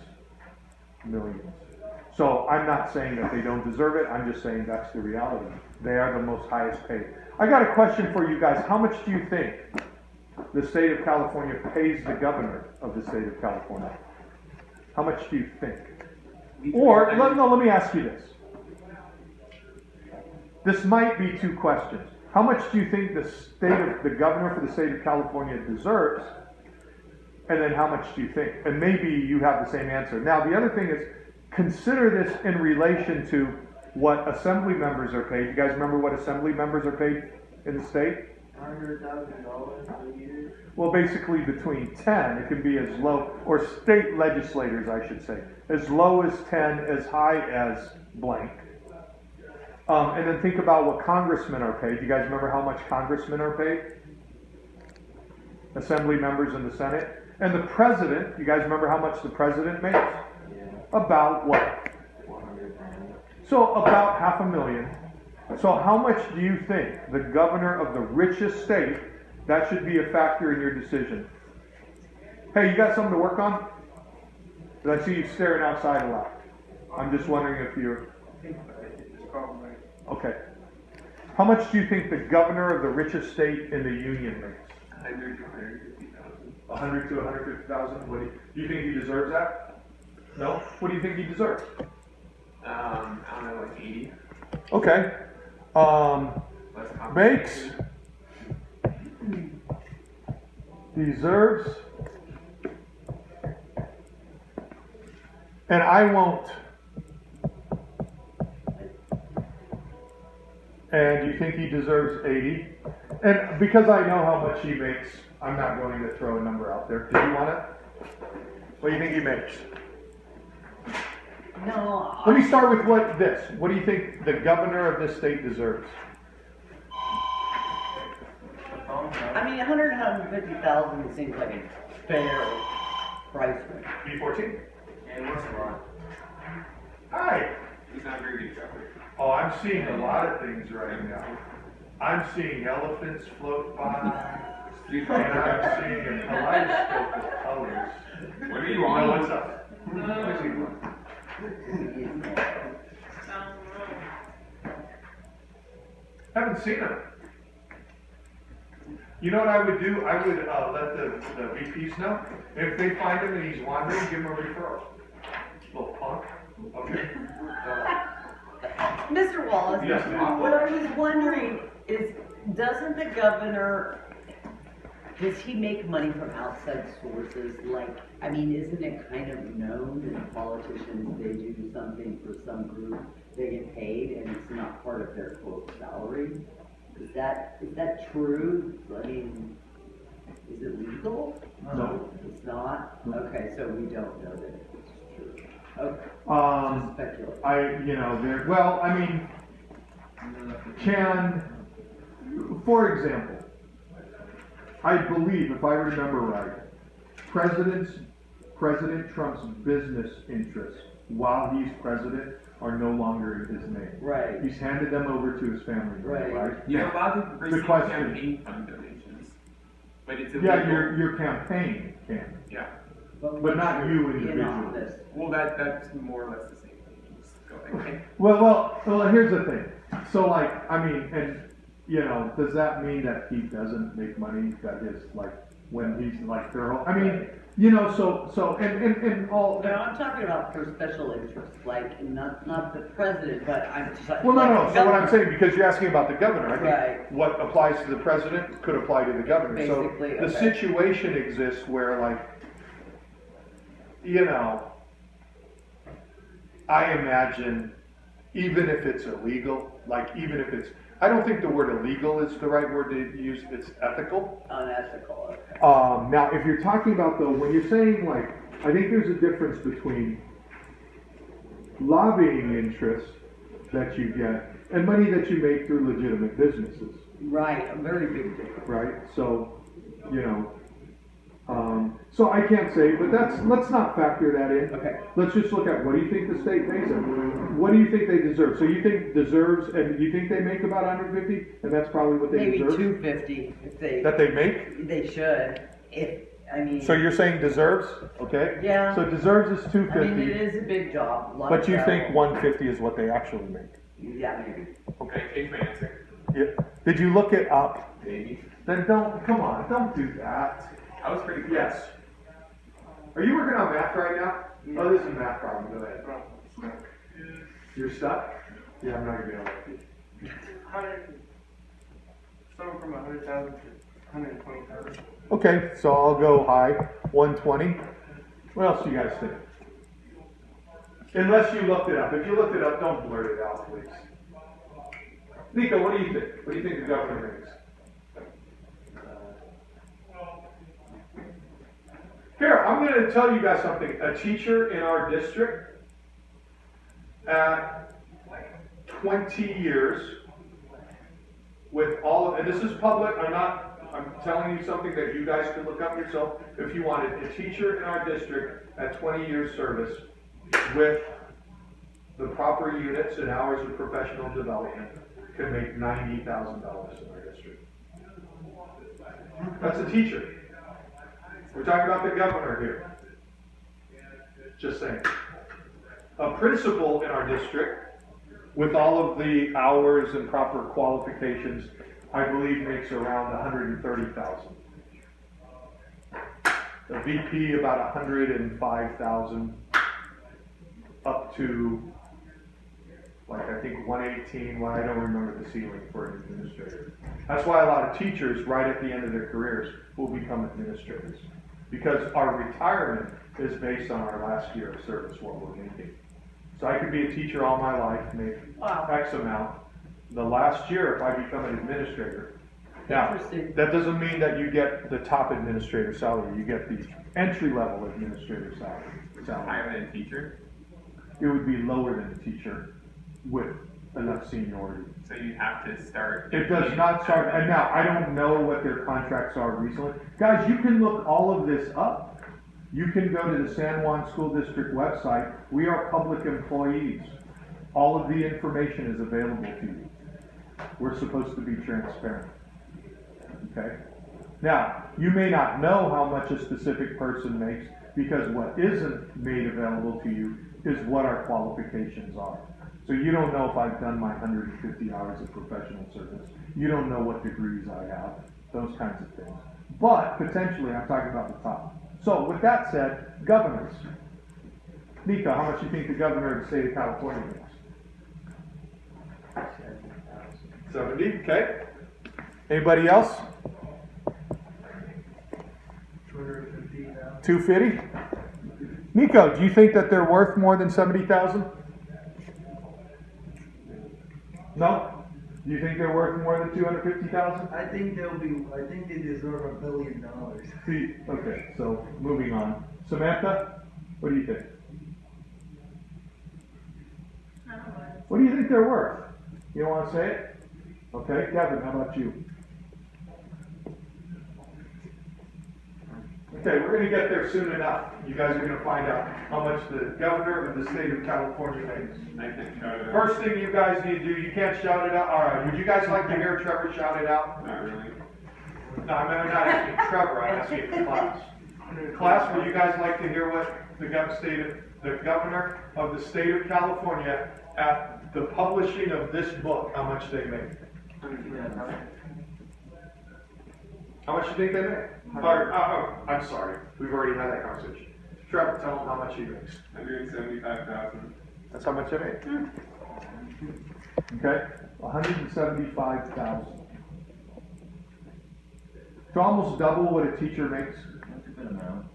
So I'm not saying that they don't deserve it, I'm just saying that's the reality. They are the most highest paid. I got a question for you guys. How much do you think the state of California pays the governor of the state of California? How much do you think? Or, let me ask you this. This might be two questions. How much do you think the governor for the state of California deserves? And then how much do you think? And maybe you have the same answer. Now, the other thing is, consider this in relation to what assembly members are paid. You guys remember what assembly members are paid in the state? $100,000 a year. Well, basically between 10, it can be as low, or state legislators, I should say, as low as 10, as high as blank. And then think about what congressmen are paid. You guys remember how much congressmen are paid? Assembly members in the Senate. And the president, you guys remember how much the president makes? About what? 100,000. So about $500,000. So how much do you think the governor of the richest state, that should be a factor in your decision? Hey, you got something to work on? Did I see you staring outside a lot? I'm just wondering if you're... Okay. How much do you think the governor of the richest state in the union makes? 100 to 150,000. 100 to 150,000? What do you think he deserves that? No? What do you think he deserves? I don't know, like 80. Okay. Less Makes, deserves, and I won't. And you think he deserves 80? And because I know how much he makes, I'm not going to throw a number out there. Do you want it? What do you think he makes? No. Let me start with what do you think the governor of this state deserves? I mean, 150,000 seems like a fair price range. B14? And what's wrong? Hi. He's not very good job. Oh, I'm seeing a lot of things right now. I'm seeing elephants float by, and I'm seeing a kaleidoscope of colors. What are you on? What's up? What's he doing? Haven't seen him. You know what I would do? I would let the VPs know. If they find him and he's wandering, give him a referral. Little punk. Okay. Mr. Wallace, Yes, ma'am. what I was wondering is, doesn't the governor, does he make money from outside sources? Like, I mean, isn't it kind of known that politicians, they do something for some group, they get paid, and it's not part of their quote salary? Is that true? I mean, is it legal? No. It's not? Okay, so we don't know that it's true. Okay, just speculate. For example, I believe, if I remember right, President Trump's business interests, while he's president, are no longer in his name. Right. He's handed them over to his family, right? You're allowed to receive question- campaign fund donations. But it's Yeah, illegal. your campaign can, Yeah. but not you In individually. office. Well, that's more or less the same thing. Just go ahead. Well, here's the thing. So like, I mean, and you know, does that mean that he doesn't make money? That is like when he's like thorough. I mean, you know, so and all. No, I'm talking about for special interests, like not the president, but I'm just like. Well, no. like So what I'm government. saying, because you're asking about the governor, I think Right. what applies to the president could apply to the governor. Basically, So the okay. situation exists where, like, you know, I imagine, even if it's illegal, like even if it's, I don't think the word illegal is the right word to use. It's ethical. Unethical, okay. Now, if you're talking about though, when you're saying like, I think there's a difference between lobbying interests that you get and money that you make through legitimate businesses, Right, a very big difference. right? So, you know, so I can't say, but let's not factor that in. Okay. Let's just look at what do you think the state pays them? What do you think they deserve? So you think deserves, and you think they make about 150, and that's probably what they Maybe deserve? 250 if they, That they make? they should, if, I mean. So you're saying deserves, okay? Yeah. So deserves is I mean, 250, it is a big job, a lot but of you think travel. 150 is what they actually make? Yeah, maybe. Okay, change my answer. Yeah. Did you look it up? Maybe. Then come on, don't do that. I was pretty close. Yes. Are you working on math right now? Oh, this is a math problem, go ahead. You're stuck? Yeah, I'm not gonna be able to help you. 100, something from 100,000 to 120,000. Okay, so I'll go high, 120. What else do you guys think? Unless you looked it up. If you looked it up, don't blurt it out, please. Nico, what do you think? What do you think the governor makes? Here, I'm gonna tell you guys something. A teacher in our district at 20 years with all of, and this is public, I'm telling you something that you guys can look up yourself if you wanted. A teacher in our district at 20 years service with the proper units and hours of professional development can make $90,000 in our district. That's a teacher. We're talking about the governor here. Just saying. A principal in our district, with all of the hours and proper qualifications, I believe makes around $130,000. A VP about $105,000, up to like I think 118. Well, I don't remember the ceiling for an administrator. That's why a lot of teachers, right at the end of their careers, will become administrators, because our retirement is based on our last year of service, what we're making. So I could be a teacher all my life, make X amount. The last year, if I become an administrator, now, Interesting. that doesn't mean that you get the top administrator salary. You get the entry-level administrator salary. Higher than a teacher, It would be lower than a teacher with enough seniority. so you have to start. It does not start, and now, I don't know what their contracts are recently. Guys, you can look all of this up. You can go to the San Juan School District website. We are public employees. All of the information is available to you. We're supposed to be transparent. Okay? Now, you may not know how much a specific person makes, because what isn't made available to you is what our qualifications are. So you don't know if I've done my 150 hours of professional service. You don't know what degrees I have, those kinds of things. But potentially, I'm talking about the top. So with that said, governors. Nika, how much do you think the governor of the state of California makes? 70, okay. Anybody else? 250,000. 250? Nico, do you think that they're worth more than 70,000? No? Do you think they're worth more than 250,000? I think they deserve $1 billion. Okay, so moving on. Samantha, what do you think? I don't know. What do you think they're worth? You don't want to say it? Okay, Kevin, how about you? Okay, we're going to get there soon enough. You guys are going to find out how much the governor of the state of California makes. I can shout it out. First thing you guys need to do, you can't shout it out. All right, would you guys like to hear Trevor shout it out? Not really. No, I'm not asking Trevor, I'm asking the class. Class, would you guys like to hear what the governor of the state of California, at the publishing of this book, how much they make? How much do you think they make? I'm sorry, we've already had that conversation. Trevor, tell them how much he makes. 175,000. That's how much they make. Okay, 175,000. It's almost double what a teacher makes. That's a good amount.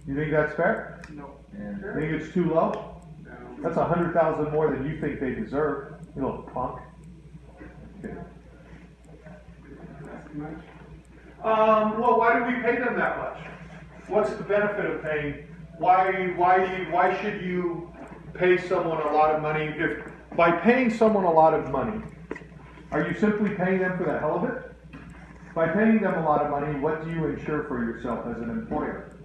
You think that's fair? Yeah. You think it's too low? No. That's 100,000 more than you think they deserve, you little punk. Okay. That's too much. Well, why do we pay them that much? What's the benefit of paying? Why should you pay someone a lot of money? If by paying someone a lot of money, are you simply paying them for the hell of it? By paying them a lot of money, what do you ensure for yourself as an employer?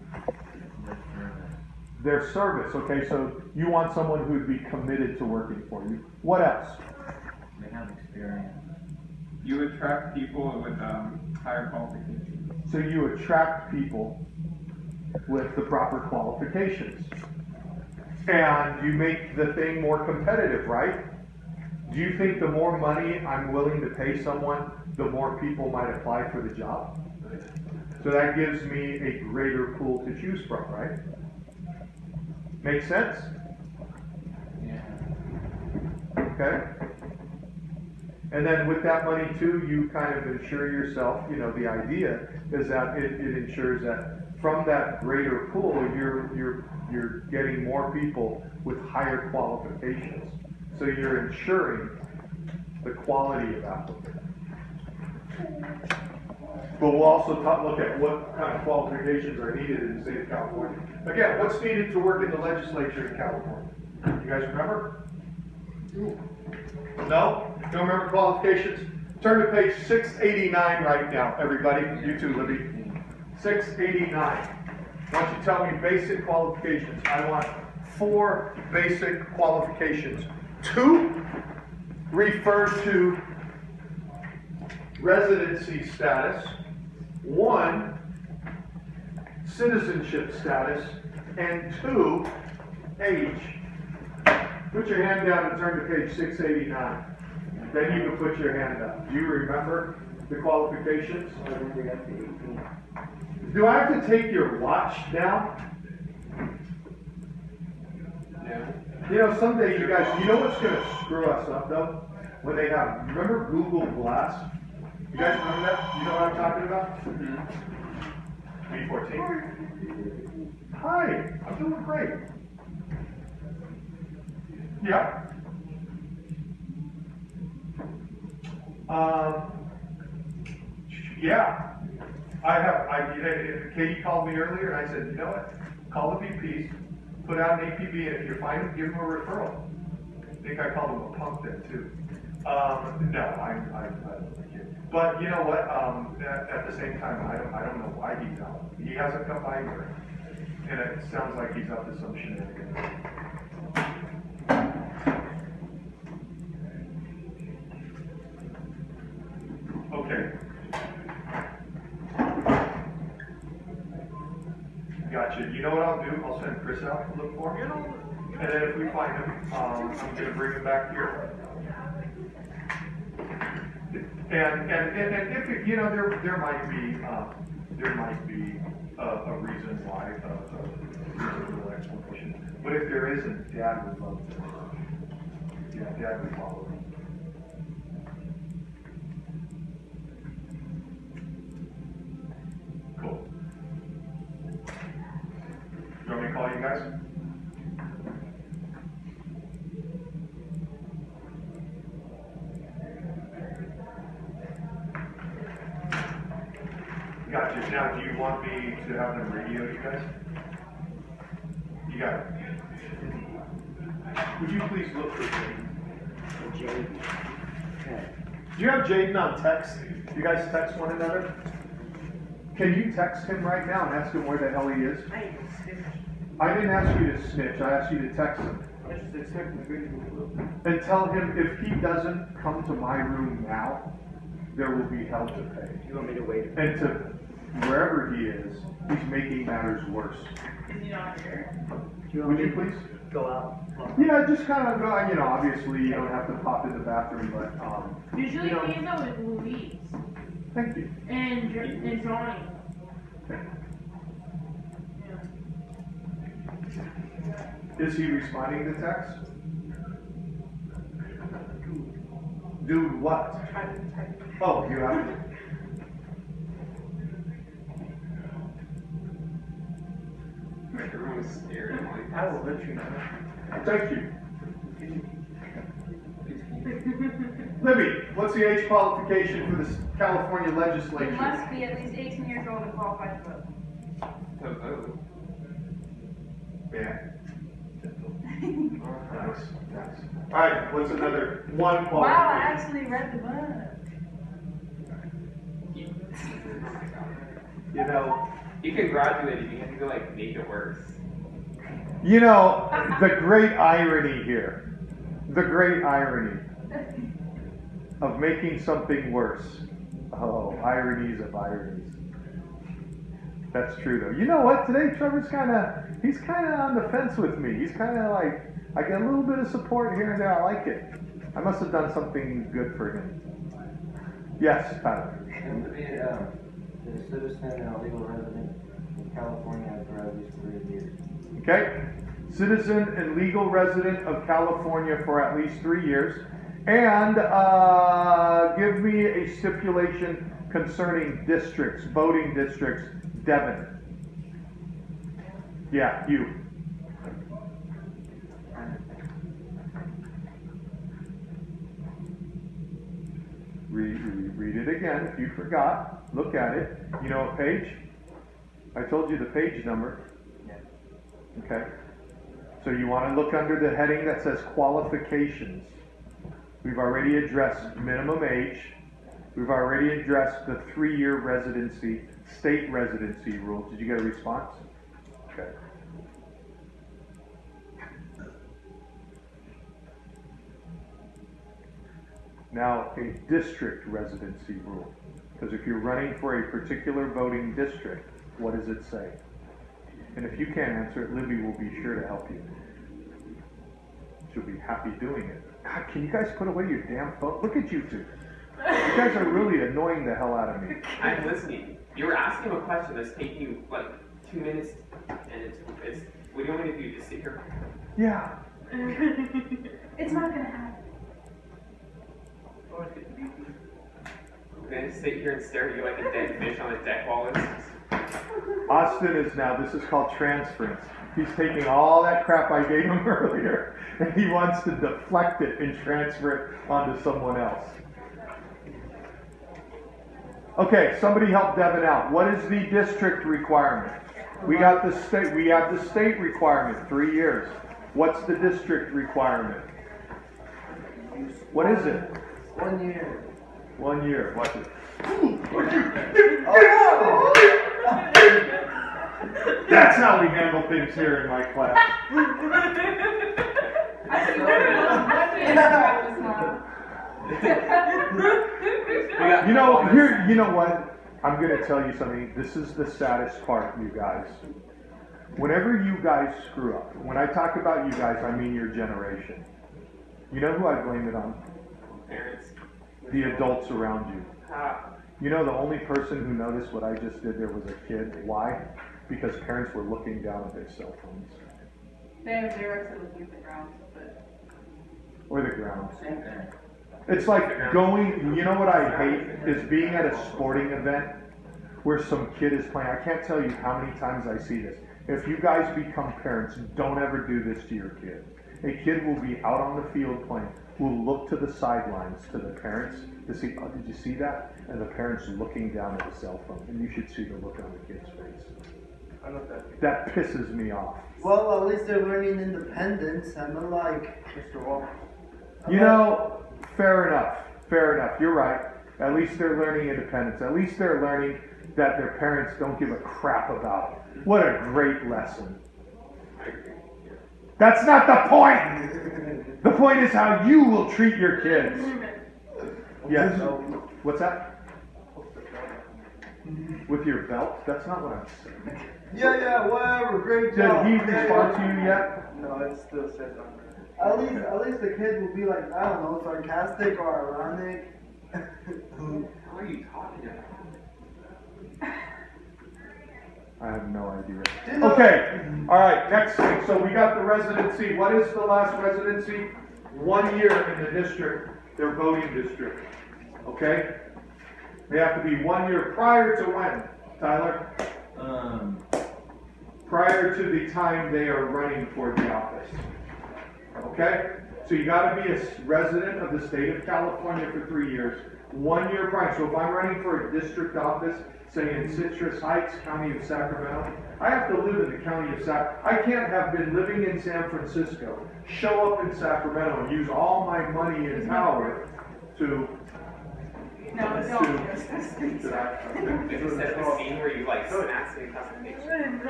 Their service. Okay, so you want someone who would be committed to working for you. What else? They have experience. You attract people with higher qualifications. So you attract people with the proper qualifications. And you make the thing more competitive, right? Do you think the more money I'm willing to pay someone, the more people might apply for the job? So that gives me a greater pool to choose from, right? Make sense? Yeah. Okay? And then with that money too, you kind of insure yourself, the idea is that it ensures that from that greater pool, you're getting more people with higher qualifications. So you're ensuring the quality of applicants. But we'll also look at what kind of qualifications are needed in the state of California. Again, what's needed to work in the legislature in California? You guys remember? No? Don't remember qualifications? Turn to page 689 right now, everybody. You too, Libby. 689. I want you to tell me basic qualifications. I want 4 basic qualifications. 2 refer to residency status. 1, citizenship status. And 2, age. Put your hand down and turn to page 689. Then you can put your hand up. Do you remember the qualifications? Do I have to take your watch down? No. You know, someday you guys, you know what's going to screw us up though? When they have, remember Google Glass? You guys remember that? You know what I'm talking about? B14. Hi, I'm doing great. Yeah. Yeah. Katie called me earlier and I said, you know what? Call the VPs, put out an APB, and if you find them, give them a referral. I think I called him a punk then too. No, I'm kidding. But you know what? At the same time, I don't know why he's out. He hasn't come by here, and it sounds like he's up to some shenanigans. Okay. Gotcha. You know what I'll do? I'll send Chris out to look for him. And then if we find him, I'm going to bring him back here. And if it, you know, there might be a reason why, a reasonable explanation. But if there isn't, Dad would love to. Yeah, Dad would follow him. Cool. You want me to call you guys? Gotcha. Now, do you want me to have them radio you guys? You got it. Would you please look for Jaden? Do you have Jaden on text? You guys text one another? Can you text him right now and ask him where the hell he is? I didn't ask you to snitch. I asked you to text him. And tell him if he doesn't come to my room now, there will be hell to pay. You want me to wait? And to wherever he is, he's making matters worse. Is he not here? Would you please? Go out. Yeah, just kind of go, you know, obviously you don't have to pop in the bathroom, but, Usually you know, he's out with Louise thank you. and Johnny. Is he responding to text? Do what? Oh, you have to. Everyone's scared. I will let you know. Thank you. Libby, what's the age qualification for the California He legislature? must be at least 18 years old and qualified to vote. To vote. Yeah. Nice, nice. All right, what's another one Wow, I qualification? actually read the book. You know, You can graduate if you have to go like make it worse. you know, the great irony here, the great irony of making something worse. Oh, ironies of ironies. That's true though. You know what? Today Trevor's he's kind of on the fence with me. He's kind of like, I get a little bit of support here and there. I like it. I must have done something good for him. Yes, Tyler. And to be a citizen and a legal resident in California for at least 3 years. Okay? Citizen and legal resident of California for at least 3 years. And give me a stipulation concerning districts, voting districts. Devin. Yeah, you. Read it again if you forgot. look at it. You know what page? I told you the page number. Okay. So you want to look under the heading that says qualifications. We've already addressed minimum age. We've already addressed the 3-year residency, state residency rule. Did you get a response? Okay. Now, a district residency rule. Because if you're running for a particular voting district, what does it say? And if you can't answer it, Libby will be sure to help you. She'll be happy doing it. God, can you guys put away your damn phone? Look at you two. You guys are really annoying the hell out of me. I'm listening. You were asking a question that's taking you like 2 minutes, and it's what do you want me to do? Just sit here? Yeah. It's not gonna happen. I'm gonna sit here and stare at you like a dead fish on a deck wall. Austin is now, this is called transference. He's taking all that crap I gave him earlier, and he wants to deflect it and transfer it onto someone else. Okay, somebody help Devin out. What is the district requirement? We got the state, we have the state requirement, 3 years. What's the district requirement? What is it? 1 year. 1 year. Watch it. That's how we handle things here in my class. I see better than practice now. You know what? I'm going to tell you something. This is the saddest part, you guys. Whenever you guys screw up, when I talk about you guys, I mean your generation. You know who I blame it on? Parents. The adults around you. Ah. You know, the only person who noticed what I just did there was a kid. Why? Because parents were looking down at their cell phones. They were actually looking at the ground, but. Or the ground. Same thing. It's like going, you know what I hate is being at a sporting event where some kid is playing. I can't tell you how many times I see this. If you guys become parents, don't ever do this to your kid. A kid will be out on the field playing, will look to the sidelines to the parents to see, oh, did you see that? And the parents looking down at the cell phone. And you should see the look on the kid's face. I know that. That pisses me off. Well, at least they're learning independence. I'm not like Mr. Wall. You know, fair enough. Fair enough. You're right. At least they're learning independence. At least they're learning that their parents don't give a crap about them. What a great lesson. That's not the point! The point is how you will treat your kids. Yes. What's that? With your belt? That's not what I'm saying. yeah, whatever, great Did job. he respond to you yet? No, it still says on there. At least the kid will be like, I don't know, sarcastic or ironic. What are you talking about? I have no idea. Okay, all right, next thing. So we got the residency. What is the last residency? 1 year in the district, their voting district. Okay? They have to be 1 year prior to when, Tyler? Prior to the time they are running for the office. Okay? So you got to be a resident of the state of California for 3 years, 1 year prior. So if I'm running for a district office, say in Citrus Heights, County of Sacramento, I have to live in the County of Sacramento. I can't have been living in San Francisco, show up in Sacramento and use all my money and power to... No, don't. Is it set up a scene where you like snacks and consultation?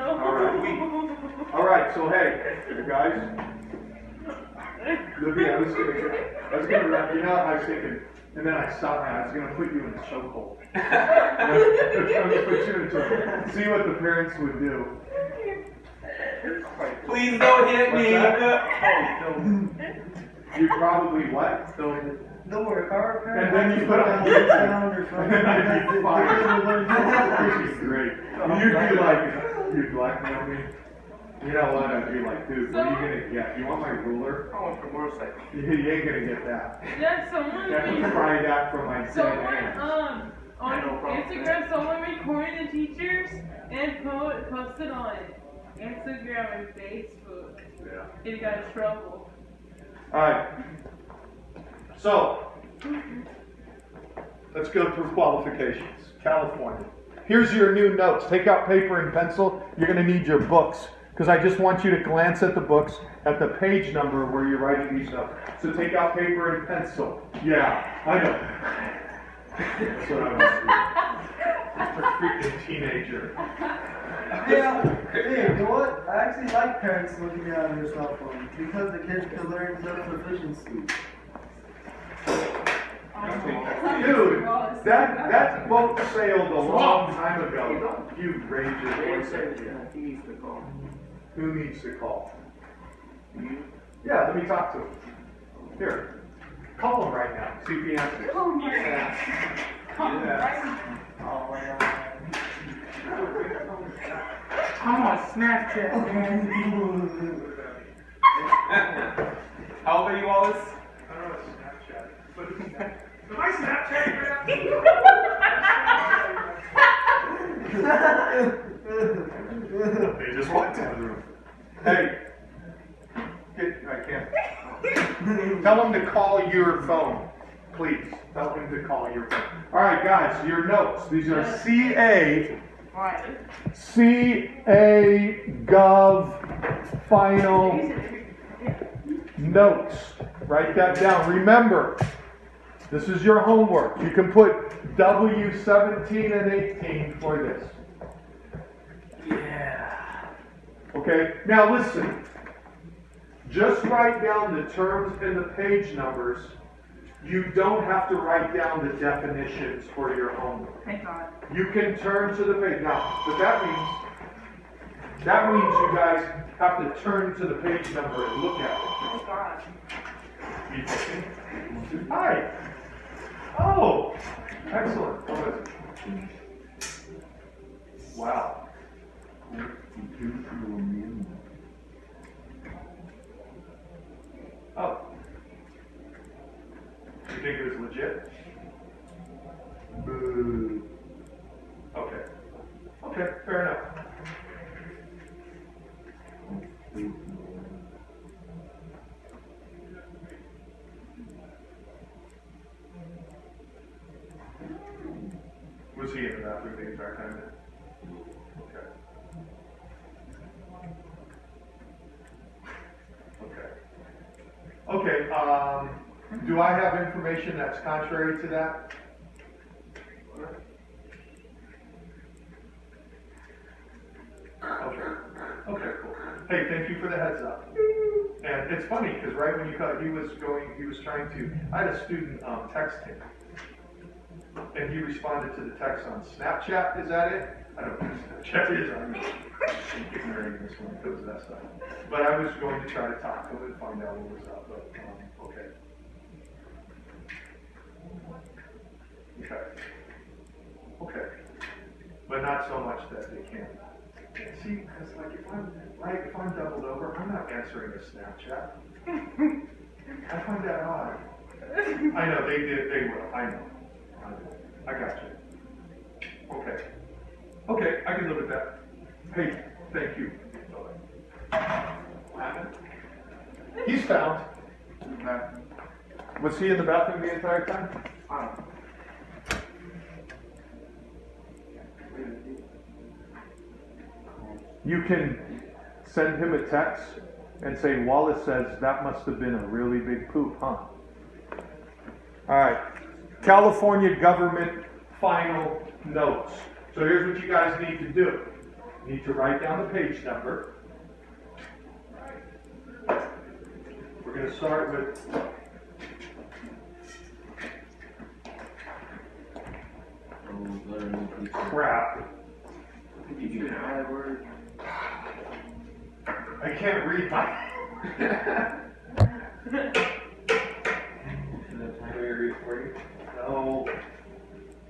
All right, so hey, you guys. Libby, I was gonna wrap you up. I was thinking, and then I stopped. I was gonna put you in a chokehold. I was gonna put you into see what the parents would do. Please don't hit me! You probably what? Don't worry, if I were a parent, And then you put on the the sound or something. and then I'd be fine. This is great. You'd be like, you'd blackmail me. You know what? I'd be like, dude, what are you gonna get? You want my ruler? I want the motorcycle. You ain't gonna get that. Yeah, someone You have to try that from my someone hands. on Instagram, someone recorded the teachers and posted on Instagram and Facebook. Yeah. He got in trouble. Alright. So, Let's go through qualifications. California. Here's your new notes. Take out paper and pencil. You're going to need your books because I just want you to glance at the books at the page number where you're writing these notes. So take out paper and pencil. Yeah, I know. That's what I was doing. A freaking teenager. Yeah, hey, you know what? I actually like parents looking at their cell phones because the kids can learn self-sufficiency. Dude, that boat sailed a long time ago. You raised your voice. He needs to call. Who needs to call? Yeah, let me talk to him. Here, call him right now. See if he answers. Oh my gosh. Oh my god. I'm on Snapchat, man. How old are you, Wallace? I don't know Snapchat. But my Snapchat They just walked out of the room. Hey, I can't. Tell him to call your phone, please. Tell him to call your phone. All right, guys, your notes. These are CA Gov final notes. Write that down. Remember, this is your homework. You can put W17 and 18 for this. Yeah. Okay, now listen. Just write down the terms and the page numbers. You don't have to write down the definitions for your homework. Thank God. You can turn to the page. Now, but that means you guys have to turn to the page number and look at it. Thank God. You looking? Hi. Oh, excellent. What is it? Wow. Oh. You think it was legit? Boo. Okay. Okay, fair enough. Was he in the bathroom the entire time? Okay. Okay. Okay, do I have information that's contrary to that? Okay. Okay, cool. Hey, thank you for the heads up. And it's funny, because right when you cut, he was trying to, I had a student text him. And he responded to the text on Snapchat, is that it? I don't know what Snapchat is. I'm ignoring this one because of that stuff. But I was going to try to talk to him and find out what was up, but, okay. Okay. Okay. But not so much that they can't. See, because if I'm doubled over, I'm not answering a Snapchat. I find that odd. I know, they will, I know. I got you. Okay. Okay, I can live with that. Hey, thank you. What happened? He's found. Was he in the bathroom the entire time? I don't know. You can send him a text and say, Wallace says that must have been a really big poop, huh? All right. California government final notes. So here's what you guys need to do. You need to write down the page number. We're going to start with crap. I can't read my. No.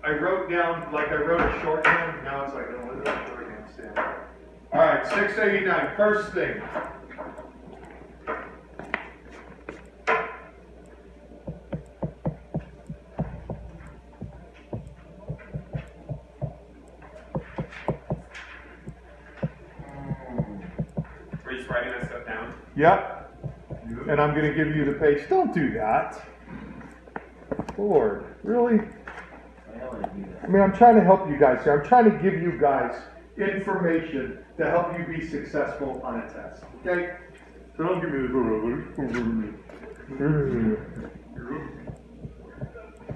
I wrote down, like I wrote a shorthand, now it's like, oh, what is that shorthand stand for? All right, 689, first thing. Are you just writing that stuff down? Yep. And I'm going to give you the page. Don't do that. Lord, really? I mean, I'm trying to help you guys here. I'm trying to give you guys information to help you be successful on a test, okay? So don't give me this.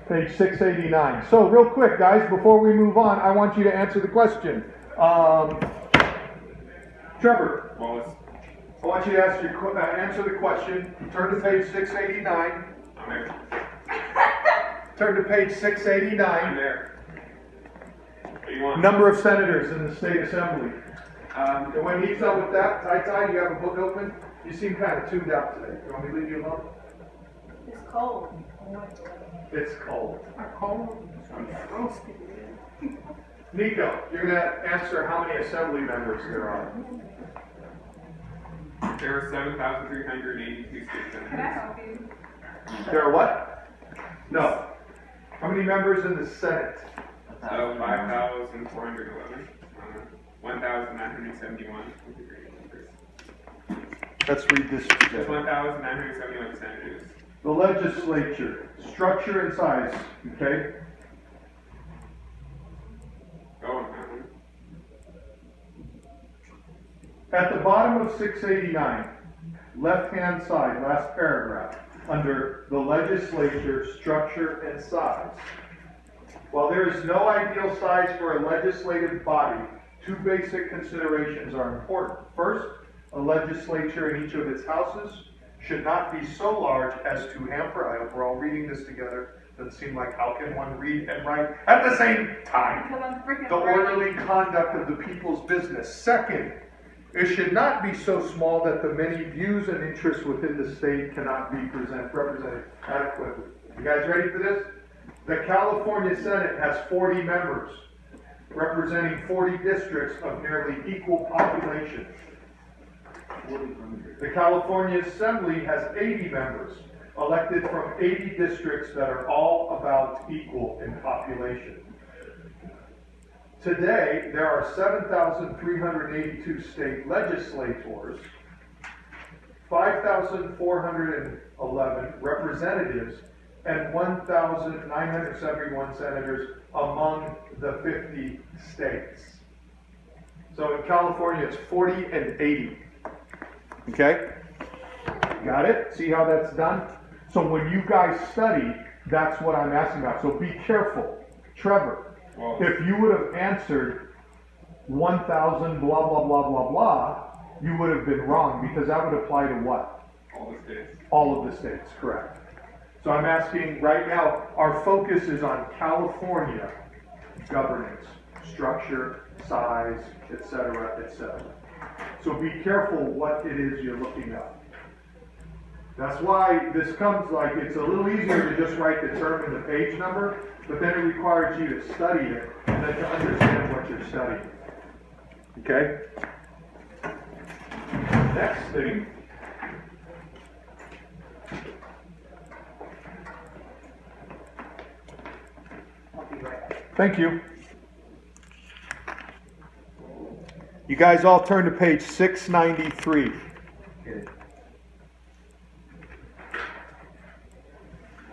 Page 689. So real quick, guys, before we move on, I want you to answer the question. Trevor, Wallace. I want you to answer the question. Turn to page 689. I'm there. Turn to page I'm 689. there. What do you want? Number of senators in the state assembly. Um, And when he's done with that, Ty, you have a book open? You seem kind of tuned out today. You want me to leave you alone? It's cold. It's cold. Cold. Nico, you're gonna answer how many assembly members there are. there are 7,382 state Can I senators. help you? There are what? No. How many members in the Senate? 5,411. 1,971. Let's read this There's together. 1,971 senators. The legislature, structure and size, okay? Go on that one. At the bottom of 689, left-hand side, last paragraph, under the legislature, structure and size. While there is no ideal size for a legislative body, two basic considerations are important. First, a legislature in each of its houses should not be so large as to hamper, I hope we're all reading this together, doesn't seem like how can one read and write at the same time? Because I'm freaking The afraid. orderly conduct of the people's business. Second, it should not be so small that the many views and interests within the state cannot be represented adequately. You guys ready for this? The California Senate has 40 members, representing 40 districts of nearly equal population. The California Assembly has 80 members, elected from 80 districts that are all about equal in population. Today, there are 7,382 state legislators, 5,411 representatives, and 1,971 senators among the 50 states. So in California, it's 40 and 80. Okay? Got it? See how that's done? So when you guys study, that's what I'm asking about. So be careful. Trevor, if you would have answered 1,000 blah, blah, blah, blah, blah, you would have been wrong because that would apply to what? All the states. All of the states, correct. So I'm asking right now, our focus is on California governance, structure, size, etc., etc. So be careful what it is you're looking at. That's why this comes like, it's a little easier to just write the term and the page number, but then it requires you to study it and then to understand what you're studying. Okay? Next thing. Thank you. You guys all turn to page 693.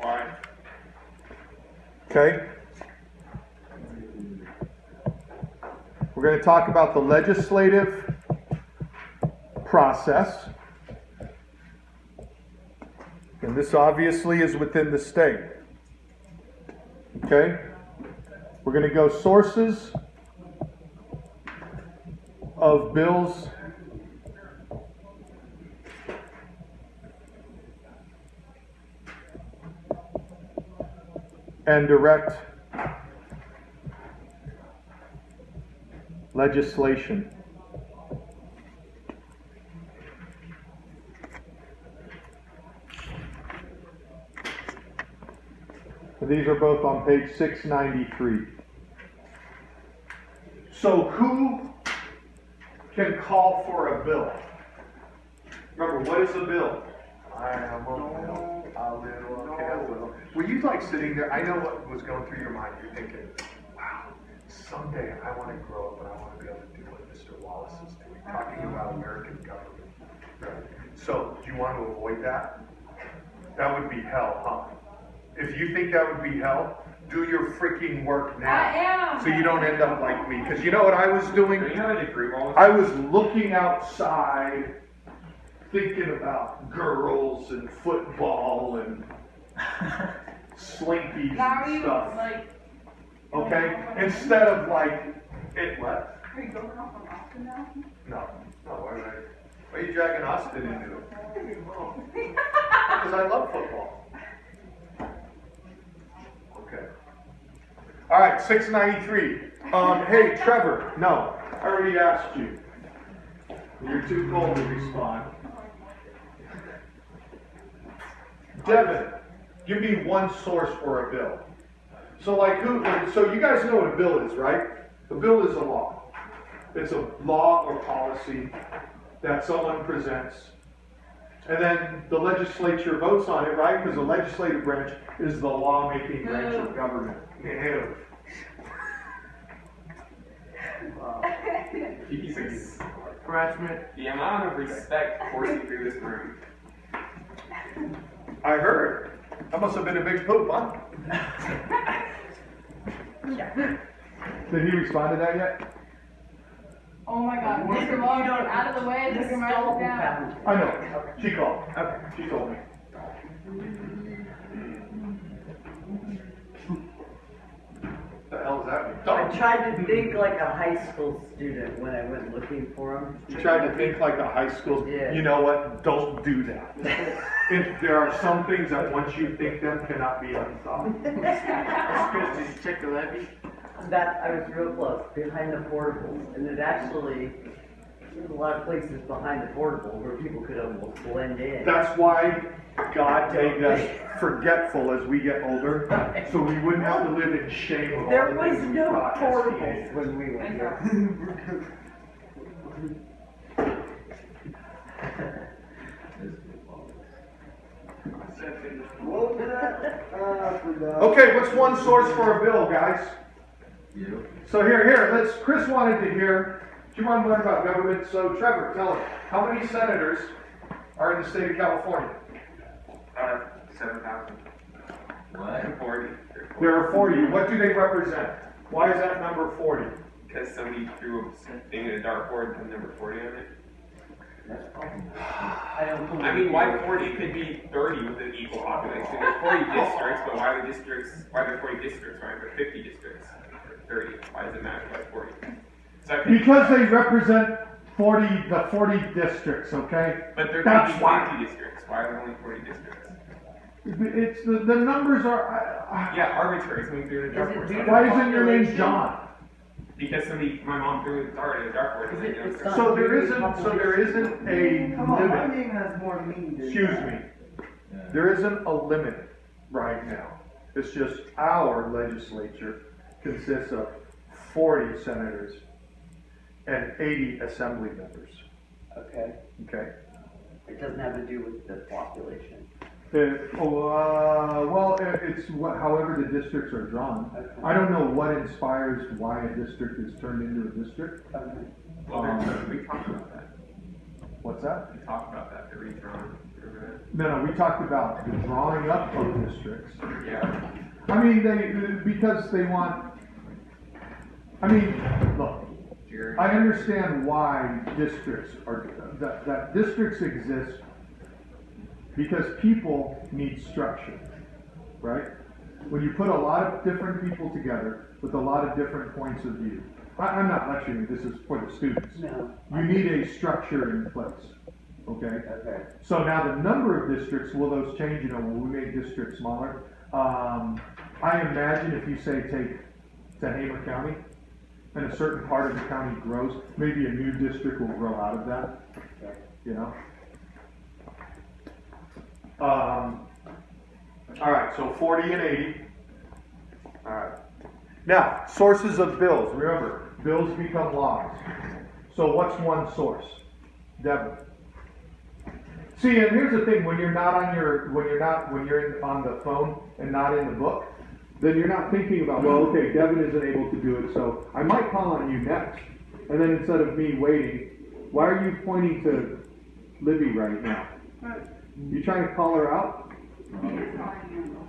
Why? Okay? We're going to talk about the legislative process. And this obviously is within the state. Okay? We're going to go sources of bills and direct legislation. And these are both on page 693. So who can call for a bill? Remember, what is a bill? I am a bill. Were you like sitting there? I know what was going through your mind. You're thinking, wow, someday I want to grow up and I want to be able to do what Mr. Wallace is doing, talking about American government. Right? So, do you want to avoid that? That would be hell, huh? If you think that would be hell, do your freaking work now. I am. So you don't end up like me. Because you know what I was doing? Do you have a degree while I was looking outside, thinking about girls and football and slinkies Now are and you stuff. like? Okay? Instead of like, it what? Are you going off from Austin now? No. No, why are you dragging Austin into it? Because I love football. Okay. All right, 693. Hey, Trevor. No, I already asked you. You're too cold to respond. Devin, give me one source for a bill. So like so you guys know what a bill is, right? A bill is a law. It's a law or policy that someone presents. And then the legislature votes on it, right? Because the legislative branch is the law-making branch of government. Ew. Jesus. Harassment. The amount of respect coursing through this room. I heard. That must have been a big poop, huh? Did he respond to that yet? Oh my God, This- Mr. you Long, don't- out of the way, This Mr. is Martin all down. happened. I know. She called. Okay. She told me. What the hell does that mean? I tried to think like a high school student when I went looking for him. You tried to think like a high school. Yeah. You know what? Don't do that. There are some things that once you think them cannot be unthought. Chris, did you check the levy? That, I was real close, behind the portables, and it actually, there's a lot of places behind the portable where people could almost blend in. That's why God made us forgetful as we get older, so we wouldn't have to live in shame of all There the was things we no thought as portables teenagers. when we went here. What was that? I forgot. Okay, what's one source for a bill, guys? So here, Chris wanted to hear, do you want to learn about government? So Trevor, tell us, how many senators are in the state of California? 7,000. What? 40. There are 40. What do they represent? Why is that number 40? Because somebody threw a thing in a dartboard and number 40 on it. I mean, why 40? It could be 30 with an equal population. There's 40 districts, but why are there 40 districts? Why are there 50 districts? 30. Why does it matter why 40? So I think, Because they represent the 40 districts, okay? but there That's could be why. 50 districts. Why are there only 40 districts? It's the numbers are. Yeah, arbitrary. Somebody threw it in a dartboard. due to Why isn't your name population? John? Because my mom threw a dart in a dartboard. And Is it- it's not- So there isn't a Come on, my limit. name has more meaning than Excuse that. me. There isn't a limit right now. It's just our legislature consists of 40 senators and 80 assembly members. Okay, Okay? it doesn't have to do with the population. However the districts are drawn. I don't know what inspires why a district is turned into a district. Well, we talked about that. What's that? We talked about that. The redrawn. Remember No, we talked about the drawing up of districts. that? Yeah. I mean, because they want, look, Jerry. I understand why districts that districts exist because people need structure, right? When you put a lot of different people together with a lot of different points of view, I'm not lecturing you, this is for the students. No. You need a structure in place, okay? Okay. So now the number of districts, will those change? You know, when we make districts smaller, I imagine if you say take Tehama County, and a certain part of the county grows, maybe a new district will grow out of that, you know? All right, so 40 and 80. All right. Now, sources of bills. Remember, bills become laws. So what's one source? Devin. See, and here's the thing: when you're on the phone and not in the book, then you're not thinking about, well, okay, Devin isn't able to do it, so I might call on you next. And then instead of me waiting, why are you pointing to Libby right now? You trying to call her out?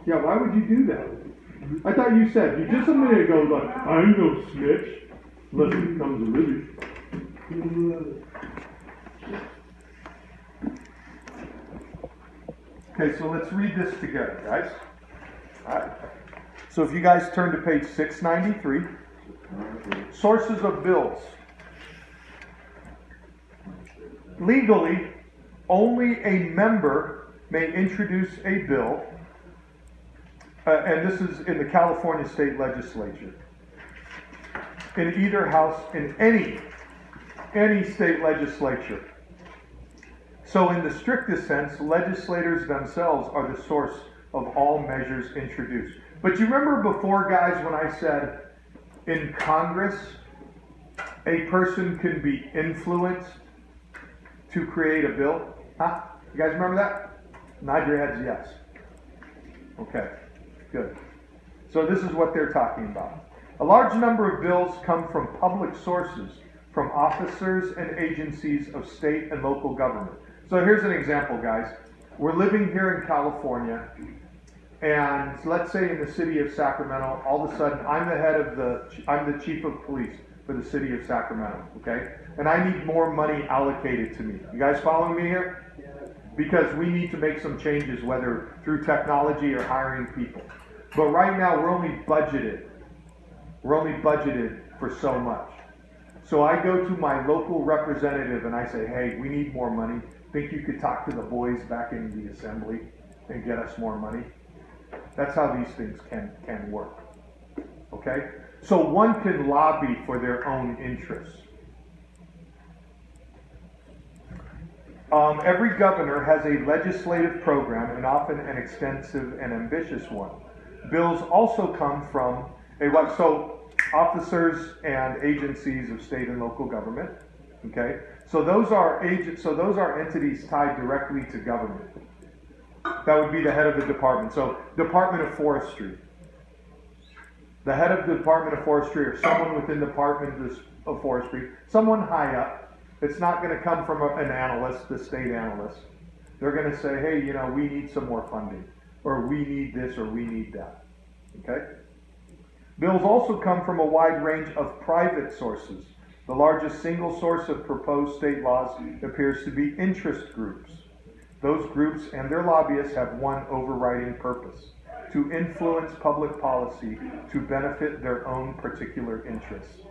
Yeah, why would you do that? I thought you said, you just a minute ago, like, I ain't no snitch, unless it becomes a living. Okay, so let's read this together, guys. Alright. So if you guys turn to page 693, sources of bills. Legally, only a member may introduce a bill, and this is in the California State Legislature, in either house, in any state legislature. So in the strictest sense, legislators themselves are the source of all measures introduced. But you remember before, guys, when I said in Congress, a person can be influenced to create a bill? Huh? You guys remember that? Nod your heads yes. Okay, good. So this is what they're talking about. A large number of bills come from public sources, from officers and agencies of state and local government. So here's an example, guys. We're living here in California, and let's say in the city of Sacramento, all of a sudden I'm the chief of police for the city of Sacramento, okay? And I need more money allocated to me. You guys following me here? Because we need to make some changes, whether through technology or hiring people. But right now we're only budgeted for so much. So I go to my local representative and I say, hey, we need more money. Think you could talk to the boys back in the assembly and get us more money? That's how these things can work. Okay? So one can lobby for their own interests. Every governor has a legislative program, and often an extensive and ambitious one. Bills also come from officers and agencies of state and local government. Okay, so those are entities tied directly to government. That would be the head of the department. So, Department of Forestry. The head of the Department of Forestry, or someone within the Department of Forestry, someone high up. It's not going to come from an analyst, the state analyst. They're going to say, hey, we need some more funding, or we need this, or we need that. Okay? Bills also come from a wide range of private sources. The largest single source of proposed state laws appears to be interest groups. Those groups and their lobbyists have one overriding purpose: to influence public policy to benefit their own particular interests.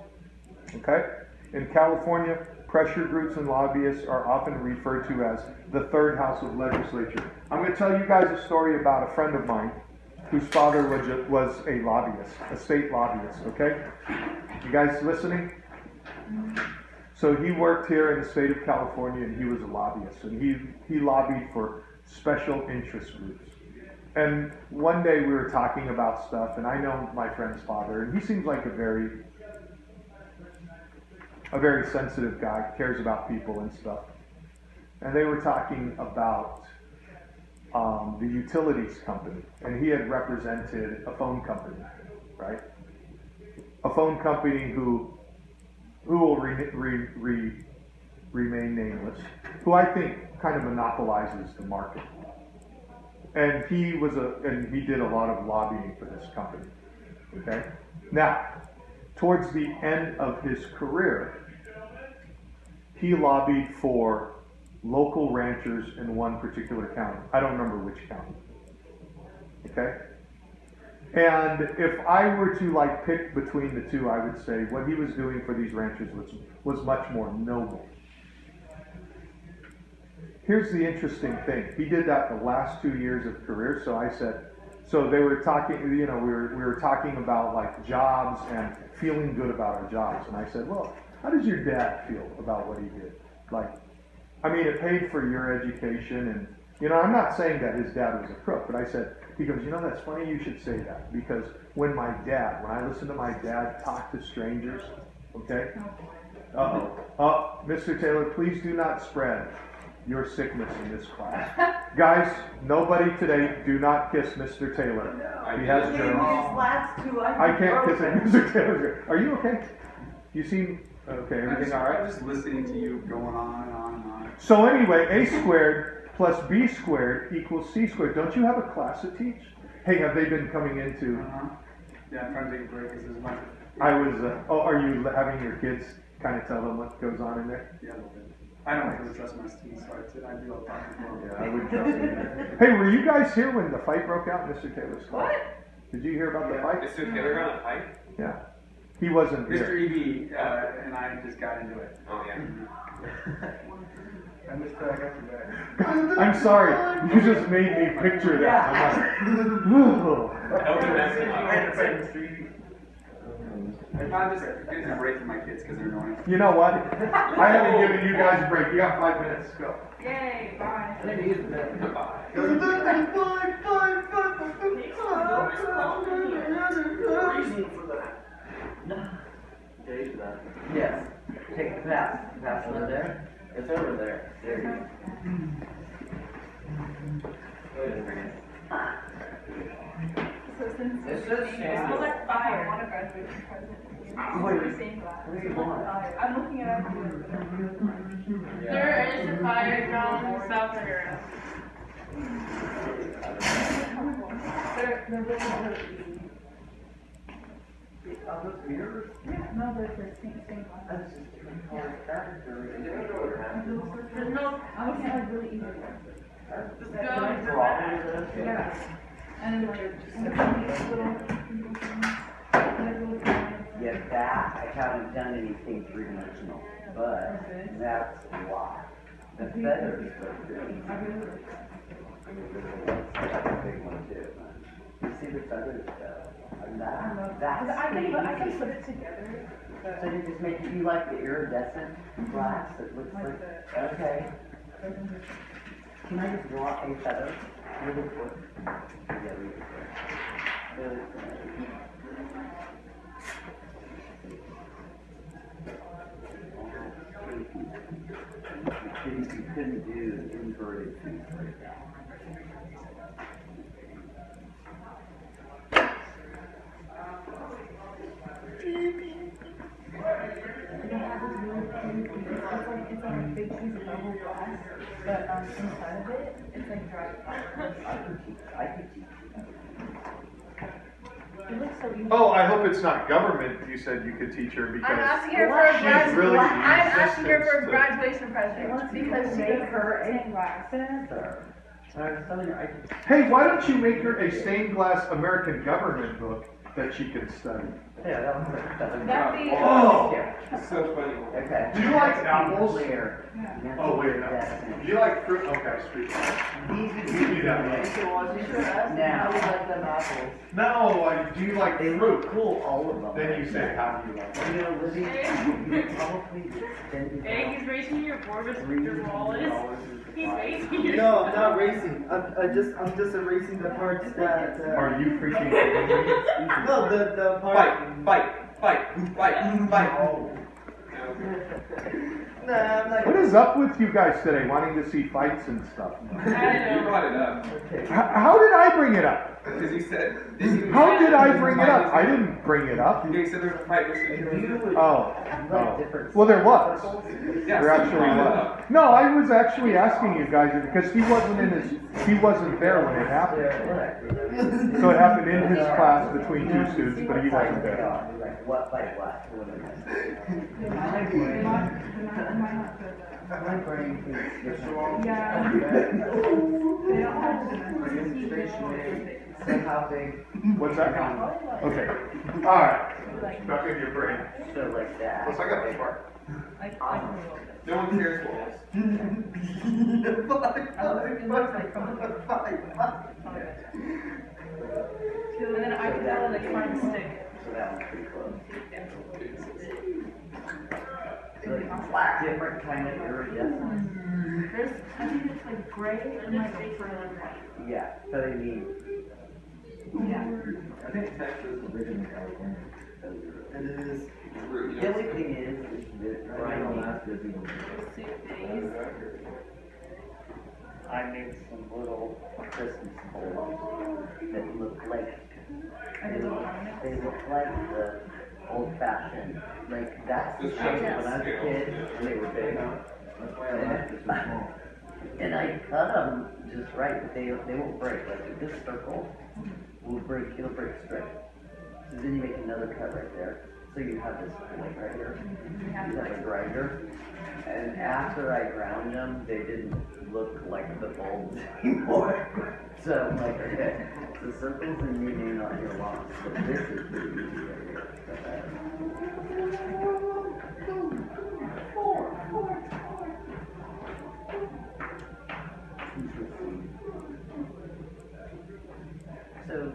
Okay? In California, pressure groups and lobbyists are often referred to as the third house of legislature. I'm going to tell you guys a story about a friend of mine whose father was a lobbyist, a state lobbyist, okay? You guys listening? So he worked here in the state of California, and he was a lobbyist, and he lobbied for special interest groups. And one day we were talking about stuff, and I know my friend's father, and he seems like a very sensitive guy, cares about people and stuff. And they were talking about the utilities company, and he had represented a phone company, right? A phone company who will remain nameless, who I think kind of monopolizes the market. And he did a lot of lobbying for this company. Okay? Now, towards the end of his career, he lobbied for local ranchers in one particular county. I don't remember which county. Okay? And if I were to pick between the two, I would say what he was doing for these ranchers was much more noble. Here's the interesting thing. He did that the last 2 years of career. So I said, so they were talking, we were talking about jobs and feeling good about our jobs. And I said, well, how does your dad feel about what he did? It paid for your education, and I'm not saying that his dad was a crook, but I said, he goes, that's funny you should say that, because when I listen to my dad talk to strangers, okay? Mr. Taylor, please do not spread your sickness in this class. Guys, nobody today, do not kiss Mr. Taylor. He has germs. I can't kiss him. Mr. Taylor, are you okay? You seem okay. Everything all right? I'm just listening to you going on and on and on. So anyway, a squared plus b squared equals c squared. Don't you have a class to teach? Hey, have they been coming into? Yeah, I'm trying to take a break, 'cause there's much. I was. Are you having your kids kind of tell them what goes on in there? Yeah, a little bit. I don't really trust my team, so I do a lot more. Yeah, I would trust you. Hey, were you guys here when the fight broke out in Mr. Taylor's car? What? Did you hear about the fight? Mr. Taylor got a fight? Yeah. He wasn't Mr. here. EB and I just got into it. Oh, yeah. I missed that, I got you back. I'm sorry. You just made me picture that. I'm like, whoa. That was a mess. I'm just getting a break from my kids because they're annoying. You know what? I haven't given you guys a break. You got 5 minutes. Go. Yay, bye. Yes, take the pass, pass over there, it's over there, there you go. It says Smells like fire. I want a graduation present. What do you want? I'm looking at our. There is a fire from South Korea. They're really good. No, they're stained glass. That's just different color fabric. There's no. I was like really easy. Just Yeah. And then Yeah, that, I haven't done anything three-dimensional, but that's a lot. The feathers are good. That's a big one too. You see the feathers though? And that's. I can put it together. So you just make, you like the iridescent glass that looks like, okay. Can I just draw a feather really quick? Yeah, really quick. Really quick. You couldn't do inverted things like that. It's like a big piece of bubble glass, but inside of it, it's like dry. I can teach. It looks so easy. Oh, I hope it's not government. You said you could teach her because I'm asking her for a she's really I'm asking her for a resistant to- graduation present because she Make does her stained a glass. feather. I was telling her, I can. Hey, why don't you make her a stained glass American government book that she can study? Yeah, that was like feather. That'd be. Oh! So funny. Okay. Do you like apples? Clear. Oh, wait, no. Do you like fruit? Okay, street These would You do that one. Now, like them apples. No, do you like They fruit? look cool, all of them. Then you say, how do you like it? You know, Libby, you probably extended Hey, he's racing your board with your wallet. He's racing your. No, I'm not racing. I'm just erasing the parts that. Are you freaking kidding me? No, the part. Fight. Oh. Nah, I'm not. What is up with you guys today, wanting to see fights and stuff? You brought it up. How did I bring it up? Because you said. How did I bring it up? I didn't bring it up. You said there was a fight with you. Oh. Well, there was. Yeah, There so you actually brought it was. up. No, I was actually asking you guys because he wasn't there when it happened. So it happened in his class between two students, but he wasn't there. Like, what, like what? My brain thinks Yeah. They don't have to. so how big, What's that? Okay. All right. Stuck in your brain. so like that. Plus, I got the part. No one cares what else. It looks like from the And then I can go like find a stick. So that one's pretty close. Like, different kind of iridescent. There's, I think it's like gray and like a pearly white. Yeah, so they need. Yeah. I think Texas is originally California. It is. The only thing is that I made some little Christmas balloons that look like, they look like the old fashioned, like that's the shape when I was a kid, and they were big. That's why I left it so small. And I cut them just right, but they won't break, like this circle, it'll break straight. So then you make another cut right there. So you have this point right here. You have a grinder. And after I ground them, they didn't look like the bulbs anymore. So I'm like, okay, the circles and you may not hear long, but this is pretty easy right here. So,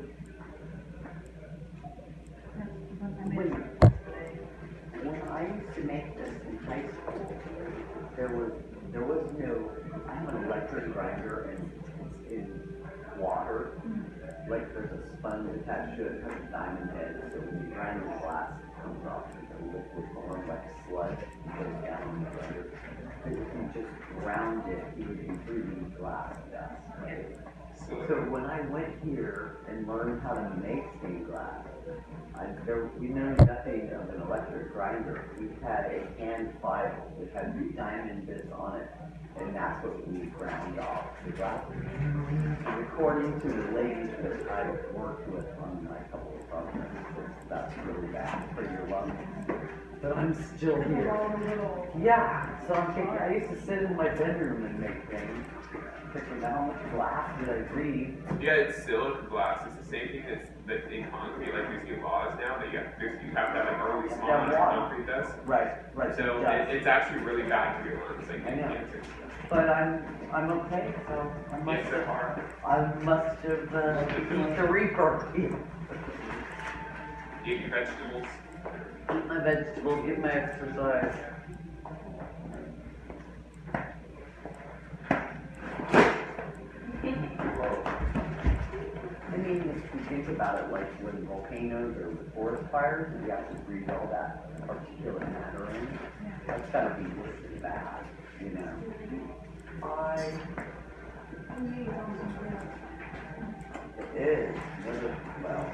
wait, when I used to make this in high school, there was no, I have an electric grinder and it's in water. Like there's a sponge attached to it, it has a diamond head, so when you grind the glass, it comes off in a liquid form like sludge, it goes down in the grinder. But if you just ground it, you would be breathing glass dust, right? So when I went here and learned how to make stained glass, we knew nothing of an electric grinder. We had a hand file that had these diamond bits on it, and that's what we ground off the glass. According to the ladies that I've worked with on my couple of projects, that's really bad for your lungs. But I'm still here. Yeah, so I'm thinking, I used to sit in my bedroom and make things. Thinking, how much glass did I breathe? Yeah, it's silicon glass. It's the same thing that's in concrete. Like these new laws now that you have to have like a really small amount of concrete dust. Right. So it's actually really bad for your lungs, like cancer. But I'm okay, so I must Yes, so far. have eaten the reaper. Eat your vegetables. Eat my vegetables, get my exercise. I mean, if you think about it, like when volcanoes or with forest fires, you have to breathe all that particulate matter in. That's gotta be just as bad, you know. It is. Well.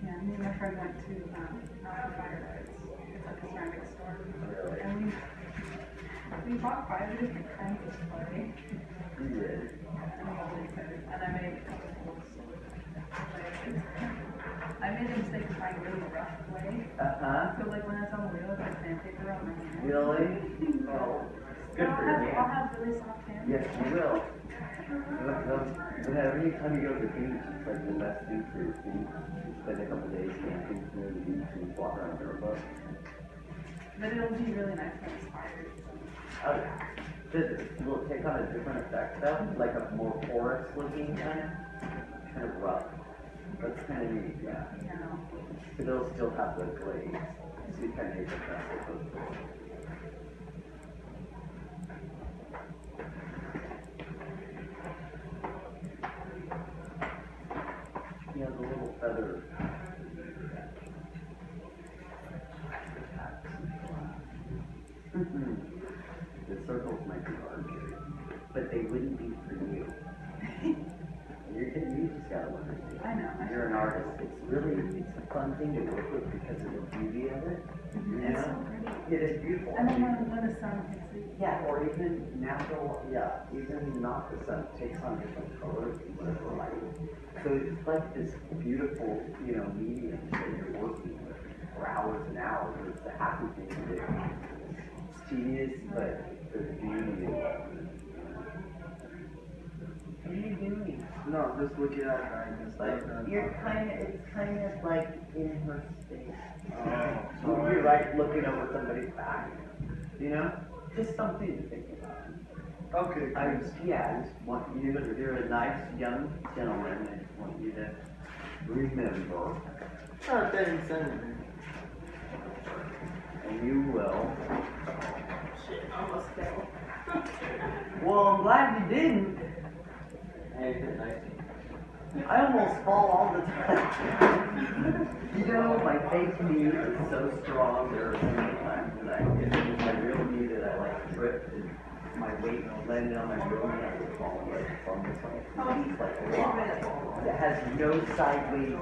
Yeah, me and my friend went to, Fire Rides. It's like a ceramic store. Really? And we bought 5 different kinds of clay. You did. And I made a couple of bowls. I made the mistake of buying really rough clay. So like when it's on the wheel, I put sandpaper on my hand. Really? Oh, good for your I'll hand. have really soft hands. Yes, you will. Every time you go to the beach, it's like the best thing for your feet. You spend a couple days camping near the beach and walk around barefoot. But it'll be really nice when it's fired. Oh yeah. It will take on a different effect though, like a more porous looking kind of rough. That's kind of neat, yeah. But it'll still have the glaze, so you kind of need to press it both ways. Yeah, the little feather. The circles might be larger, but they wouldn't be for you. You just gotta learn. I know. You're an artist. It's a fun thing to work with because of the beauty of it. You It's know? so pretty. It is beautiful. And then when the sun hits it. Yeah, or even natural, even not the sun, it takes on different colors and whatever light. So it's like this beautiful, medium that you're working with for hours and hours. It's a happy thing to do. It's tedious, but there's beauty in it. What are you doing? No, just looking at her and Like, stuff. it's kind of like in her space. Oh, So you're like looking over somebody's back, Just something to think about. okay, I Chris. just want you to, you're a nice young gentleman, I just want you to remember, Oh, thanks, Senator. and you will. Shit, almost fell. Well, I'm glad you didn't. I almost fall all the time. My fake knee is so strong, there are so many times that I get my real knee that I trip and my weight landed on my real knee, I would fall from this one. It's like a rock. It has no sideways.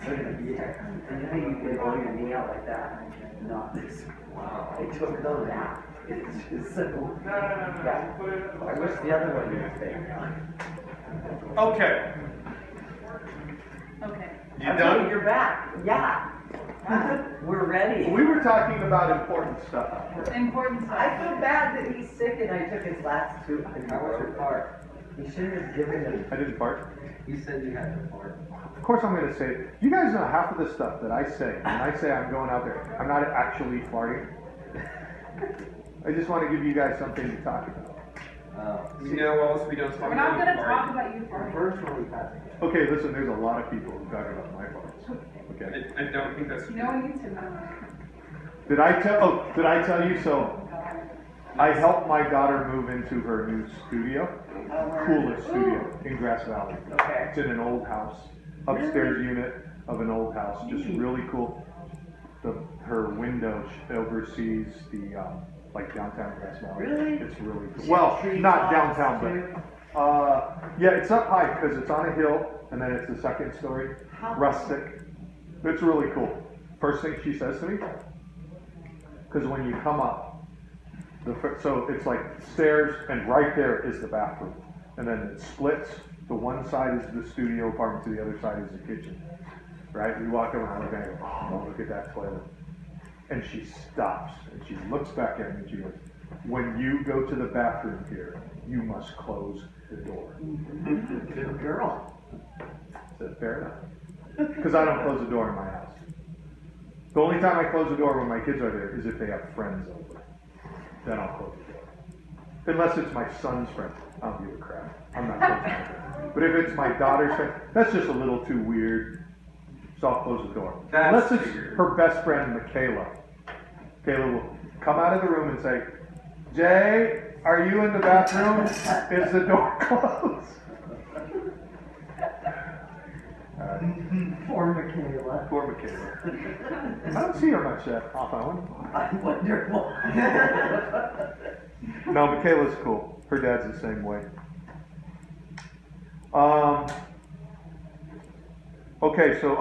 And you know how you can blow your knee out like that? not this. I took those out. It's just so, yeah. I wish the other one was there. Okay, Okay. you I'm done? taking your back, yeah. We're ready. We were talking about important stuff. Important stuff. I feel bad that he's sick and I took his last two. How was your part? You shouldn't have given him. I didn't fart. You said you had to fart. Of course I'm gonna say it. You guys know half of the stuff that I say. When I say I'm going out there, I'm not actually farting. I just want to give you guys something to talk about. You know what else we don't talk We're about? not gonna talk about you farting. First one we passed. Okay, listen, there's a lot of people who talk about my farts. Okay. I don't think that's true. No one needs to know. Did I tell you so? I helped my daughter move into her new studio. Coolest studio in Grass Valley. Okay. It's in an old house, upstairs unit of an old house, just really cool. Her window oversees the, like downtown Grass Valley. Really? It's really cool. Yeah, Well, tree not tops, downtown, too. but, yeah, it's up high because it's on a hill and then it's the second story, How- rustic. It's really cool. First thing she says to me, because when you come up, so it's like stairs and right there is the bathroom. And then it splits. The one side is the studio apartment, to the other side is the kitchen. Right? We walk around and I go, oh, look at that toilet. And she stops and she looks back at me and she goes, when you go to the bathroom here, you must close the door. Good girl. I said, fair enough. Because I don't close the door in my house. The only time I close the door when my kids are there is if they have friends over. Then I'll close the door. Unless it's my son's friend. I don't give a crap. I'm not closing the door. But if it's my daughter's friend, that's just a little too weird. So I'll close the door. That's Unless it's weird. her best friend, Michaela. Michaela will come out of the room and say, Jay, are you in the bathroom? Is the door closed? Poor Michaela. Poor Michaela. I don't see her much often. I wonder why. No, Michaela's cool. Her dad's the same way. Okay, so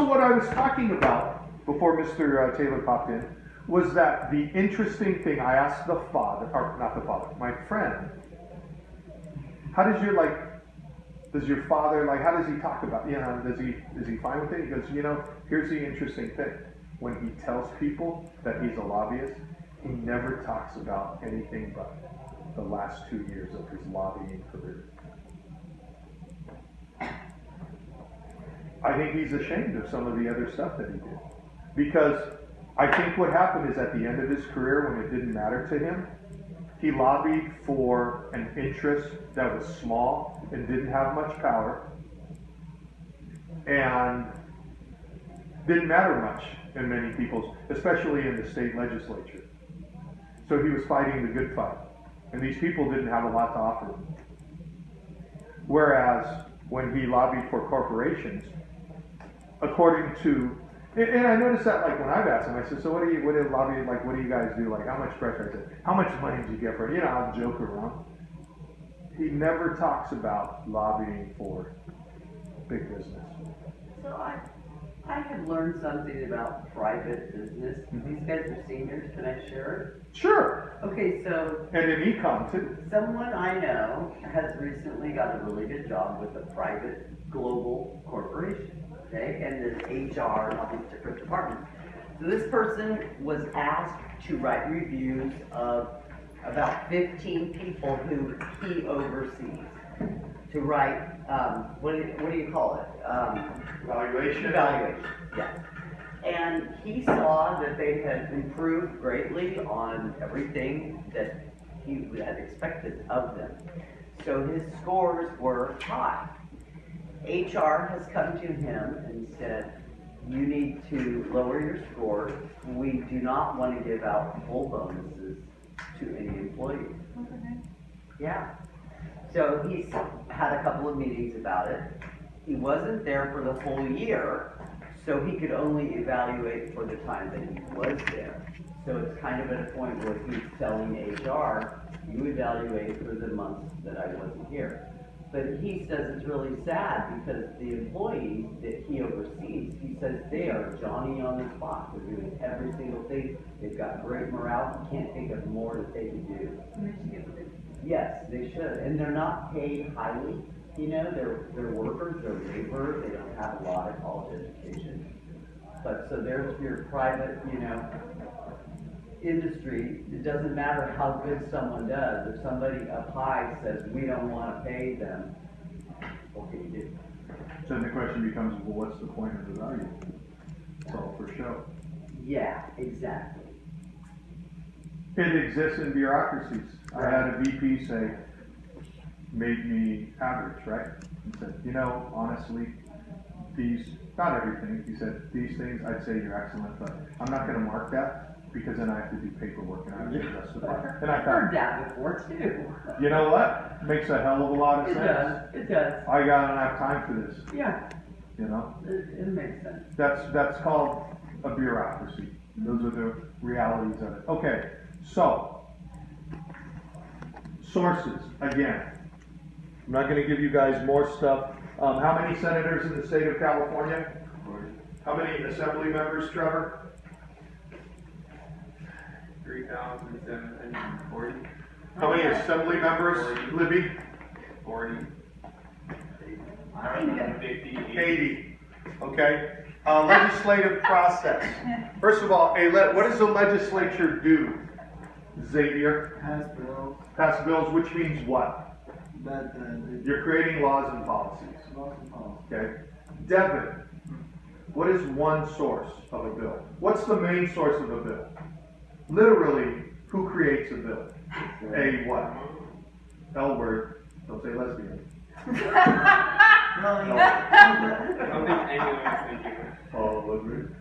what I was talking about before Mr. Taylor popped in was that the interesting thing I asked the father, or not the father, my friend, how does your father, how does he talk about, is he fine with it? He goes, here's the interesting thing. When he tells people that he's a lobbyist, he never talks about anything but the last 2 years of his lobbying career. I think he's ashamed of some of the other stuff that he did. Because I think what happened is at the end of his career, when it didn't matter to him, he lobbied for an interest that was small and didn't have much power and didn't matter much in many people's, especially in the state legislature. So he was fighting the good fight. And these people didn't have a lot to offer him. Whereas when he lobbied for corporations, according to, and I noticed that when I've asked him, I said, so what do you guys do? How much pressure? I said, how much money did you get for it? I'll joke around. He never talks about lobbying for big business. So I have learned something about private business. These guys are seniors. Can I share it? Sure. Okay, so And in econ too. someone I know has recently got a really good job with a private global corporation, okay? And there's HR and all these different departments. So this person was asked to write reviews of about 15 people who he oversees. To write, what do you call it? Evaluation. Evaluation, yeah. And he saw that they had improved greatly on everything that he had expected of them. So his scores were high. HR has come to him and said, you need to lower your scores. We do not want to give out full bonuses to any employees. Yeah. So he's had a couple of meetings about it. He wasn't there for the whole year, so he could only evaluate for the time that he was there. So it's kind of at a point where he's telling HR, you evaluate for the months that I wasn't here. But he says it's really sad because the employees that he oversees, he says they are Johnny on the spot. They're doing every single thing. They've got great morale. He can't think of more that they can do. And they should get paid. Yes, they should. And they're not paid highly. You know, they're workers, they're laborers, they don't have a lot of college education. But so there's your private, you know, industry. It doesn't matter how good someone does. If somebody up high says, we don't want to pay them, what can you do? So then the question becomes, well, what's the point of the value? It's all for show. Yeah, exactly. It exists in bureaucracies. I had a VP say, made me average, right? He said, you know, honestly, these, not everything, he said, these things, I'd say you're excellent, but I'm not gonna mark that because then I have to do paperwork and I have to justify. And I I've heard thought, that before too. you know what? Makes a hell of a lot of It sense. does, it does. I don't have time for this, Yeah, you know? it makes sense. That's called a bureaucracy. Those are the realities of it. Okay, so, sources, again. I'm not gonna give you guys more stuff. How many senators in the state of California? How many assembly members, Trevor? 3,740. How many assembly members, Libby? 40. 50. 80. Okay. Legislative process. First of all, what does the legislature do, Xavier? Pass bills, Pass bills, which means what? that, You're creating laws and policies. laws and policies. Okay. Devin, what is one source of a bill? What's the main source of a bill? Literally, who creates a bill? A what? L word. Don't say lesbian. No, no. I don't think anyone is thinking that. Oh, lesbian.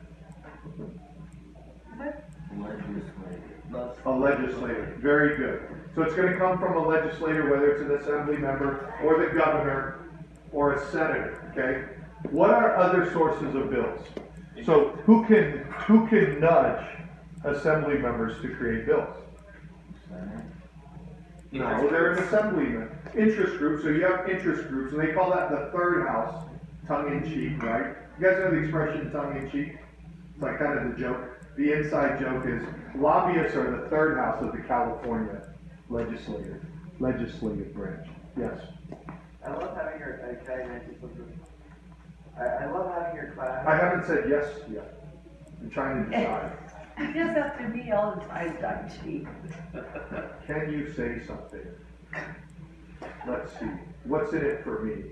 Legislative. A legislator. Very good. So it's going to come from a legislator, whether it's an assembly member or the governor or a senator. Okay. What are other sources of bills? So who can nudge assembly members to create bills? No, they're an assemblyman. Interest groups, so you have interest groups, and they call that the third house, tongue-in-cheek, right? You guys know the expression tongue-in-cheek? It's like kind of the joke. The inside joke is lobbyists are the third house of the California legislative branch. Yes. I love having your, can I mention something? I love having your class. I haven't said yes yet. I'm trying to decide. It does have to be all the time, tongue cheek. Can you say something? Let's see. What's in it for me?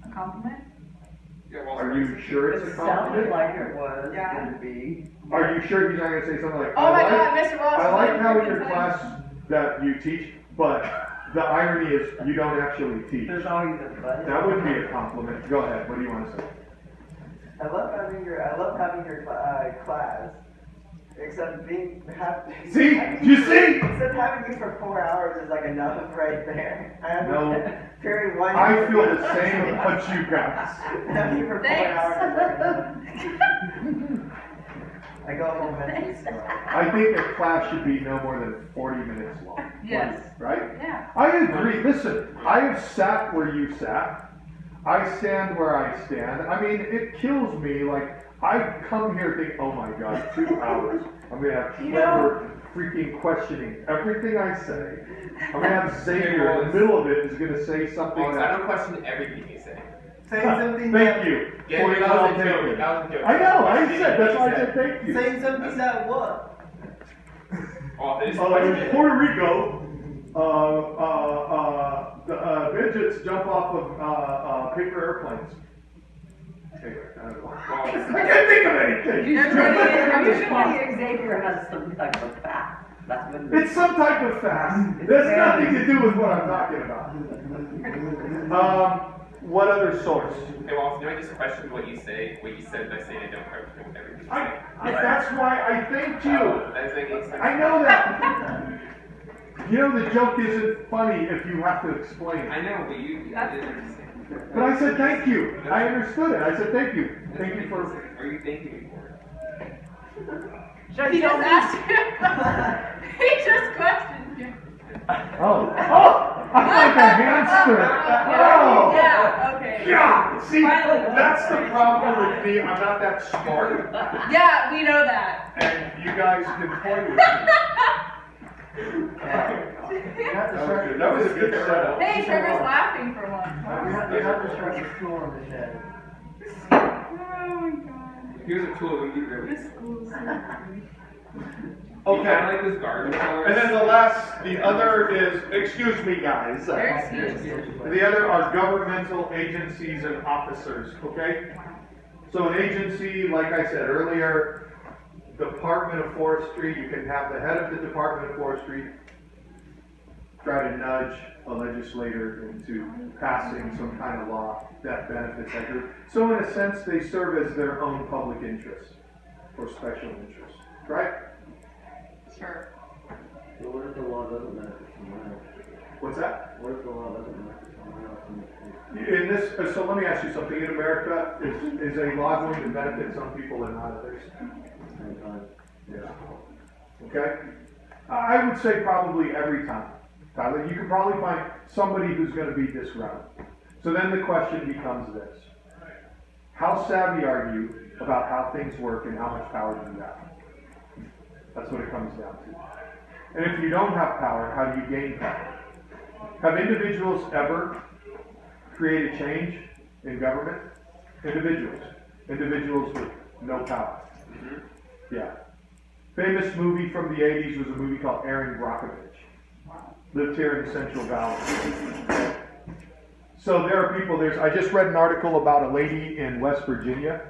A compliment? Yeah, well, Are you sure it's a It sounded compliment? like it was Yeah. gonna be. Are you sure he's not gonna say something like, Oh my I God, like, Mr. Ross. I like how in freaking your thing. class that you teach, but the irony is you don't actually teach. There's always a but. That wouldn't be a compliment. Go ahead. What do you want to say? I love having your class. Except See? You see? Except having you for 4 hours is like enough right there. I have No. period one. I feel the same about you guys. Having you for 4 Thanks. hours is like enough. I go home and I think a class should be no more than 40 minutes long. Yes. Right? Yeah. I agree. Listen, I have sat where you sat. I stand where I stand. I mean, it kills me. Like, I come here thinking, oh my God, 2 hours. I'm going to have Trevor freaking questioning everything I say. I'm going to have Xavier in the middle of it is going to say something Well, I that, don't question everything you say. Saying something thank you. Yeah, for that your was a thank joke. you. That was a joke. I know, I said, that's why I said thank you. Saying something that what? Oh, this In question. Puerto Rico, the midgets jump off of paper airplanes. Anyway, I don't know. I can't think of anything. Everybody, Xavier has some type of fact. That's what it is. It's some type of fact. There's nothing to do with what I'm talking about. What other source? Hey, well, you know, I just questioned what you said by saying I don't question everything you say. That's why I thanked you. That's like it's I know that. You know the joke isn't funny if you have to explain it. I know, but you didn't understand. But I said thank you. I understood it. I said thank you. Thank you for. What are you thanking me for? He just asked you. He just questioned you. Oh. I'm like a hamster. Oh. Yeah, okay. Yeah, see, Finally. that's the problem with me. I'm not that smart, Yeah, we know that. and you guys can toy with me. That was good. That was a good setup. Hey, Trevor's laughing for once. You have to start the school on the shed. Oh my god. Here's a tool we get rid This of. school's so Okay. I like this garden color. And then the other is, excuse me, guys. The other are governmental agencies and officers, okay? So an agency, like I said earlier, Department of Forestry, you can have the head of the Department of Forestry try to nudge a legislator into passing some kind of law that benefits that group. So in a sense, they serve as their own public interest or special interest, right? Sure. So what if the law doesn't benefit someone else? What's that? What if the law doesn't benefit someone else? In this, so let me ask you something. In America, is a law going to benefit some people and not others? Same time. Yeah. Okay? I would say probably every time. Tyler, you can probably find somebody who's going to be this route. So then the question becomes this. How savvy are you about how things work and how much power do you have? That's what it comes down to. And if you don't have power, how do you gain power? Have individuals ever created change in government? Individuals with no power. Yeah. Famous movie from the 80s was a movie called Erin Brockovich. Lived here in the Central Valley. So there are people, I just read an article about a lady in West Virginia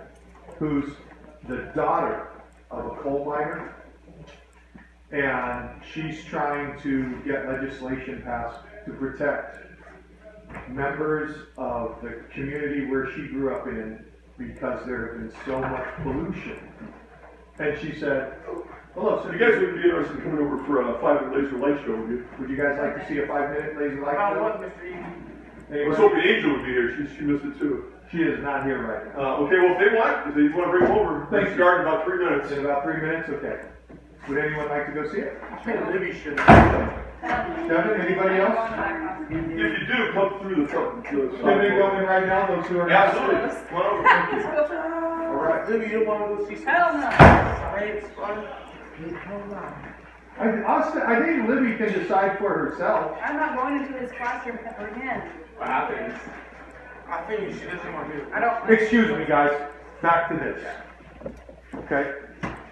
who's the daughter of a coal miner, and she's trying to get legislation passed to protect members of the community where she grew up in because there had been so much pollution. And she said, hello, so You guys would be interested in coming over for a 5-minute laser light show, would you? would you guys like to see a 5-minute laser light About show? what, Mr. Eady? I was hoping Angel would be here, she missed it too. She is not here right now. Okay, well, if they want to bring them over, Thank let's you. start in about 3 minutes. In about 3 minutes, okay. Would anyone like to go see it? I think Libby should. Devin, anybody else? If you do, come through the front. Can they go in right now, those who are? Absolutely. Come on over, thank you. All right. Libby, you don't want to go see some Hell no. science fun? I think Libby can decide for herself. I'm not going into his classroom ever again. What happens? I think she doesn't want to. I don't. Excuse me, guys. Back to this. Okay.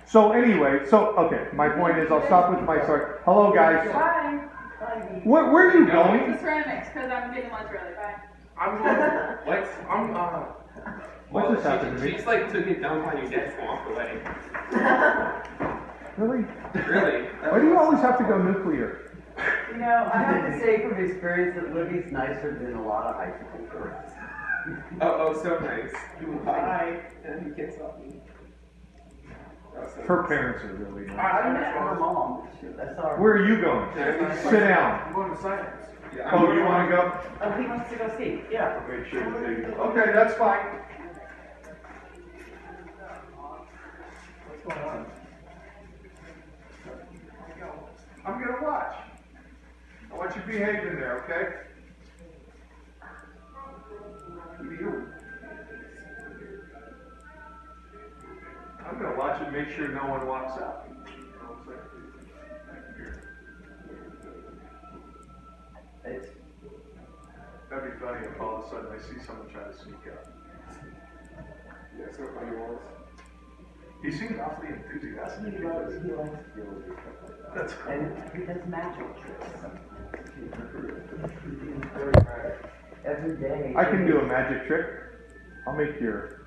So anyway, okay. My point is, I'll stop with my story. Hello, guys. Bye. Where are you going? The ceramics, because I'm getting lunch early. Bye. I'm going. What? What just happened to me? She just like took it down on your desk and walked away. Really? Really? Why do you always have to go nuclear? You know, I have to say from experience that Libby's nicer than a lot of high school girls. Oh, so nice. Bye. And he gets off me. Her parents are really nice. I met her mom. I saw her. Where are you going? Sit down. I'm going to science. Yeah, Oh, you want to go? Oh, he wants to go see. Yeah. Make sure that they Okay, that's fine. What's going on? I'm gonna watch. I want you behaving there, okay? I'm gonna watch and make sure no one walks out. It's, That'd be funny if all of a sudden I see someone try to sneak out. Yeah, so funny was. He seemed awfully enthusiastic. he likes to deal with stuff like that. That's cool. And he does magic tricks. Every day. I can do a magic trick. I'll make your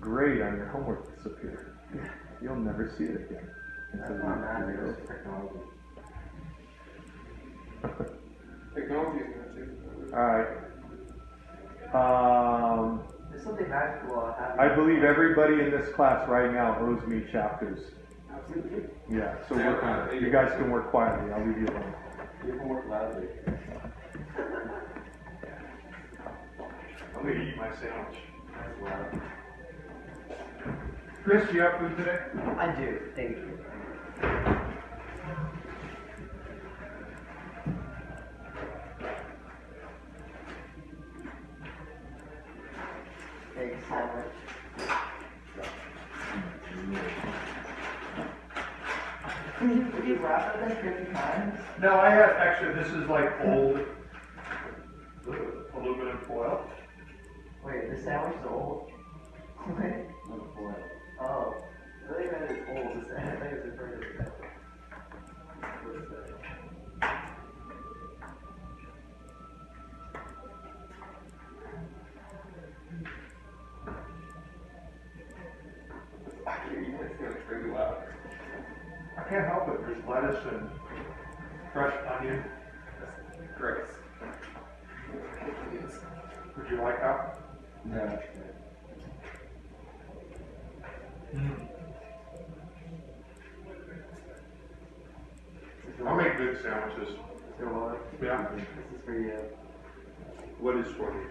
grade on your homework disappear. You'll never see it again. That's not magic, it's technology. Technology is going to. Alright. There's something magical about having. I believe everybody in this class right now owes me chapters. Absolutely. Yeah, so work on it. You guys can work quietly. I'll leave you alone. You can work loudly. I'm gonna eat my sandwich. Chris, do you have food today? I do, thank you. Would you wrap it like 50 times? No, I have extra, this is like old aluminum foil. Wait, the sandwich is old? Wait. Oh. I think that is old. I think it's referring to the sandwich. What is that? It's really loud. I can't help it, there's lettuce and fresh onion. Gross. Would you like that? No. I'll make good sandwiches. So what? Yeah. This is for you. What is for me?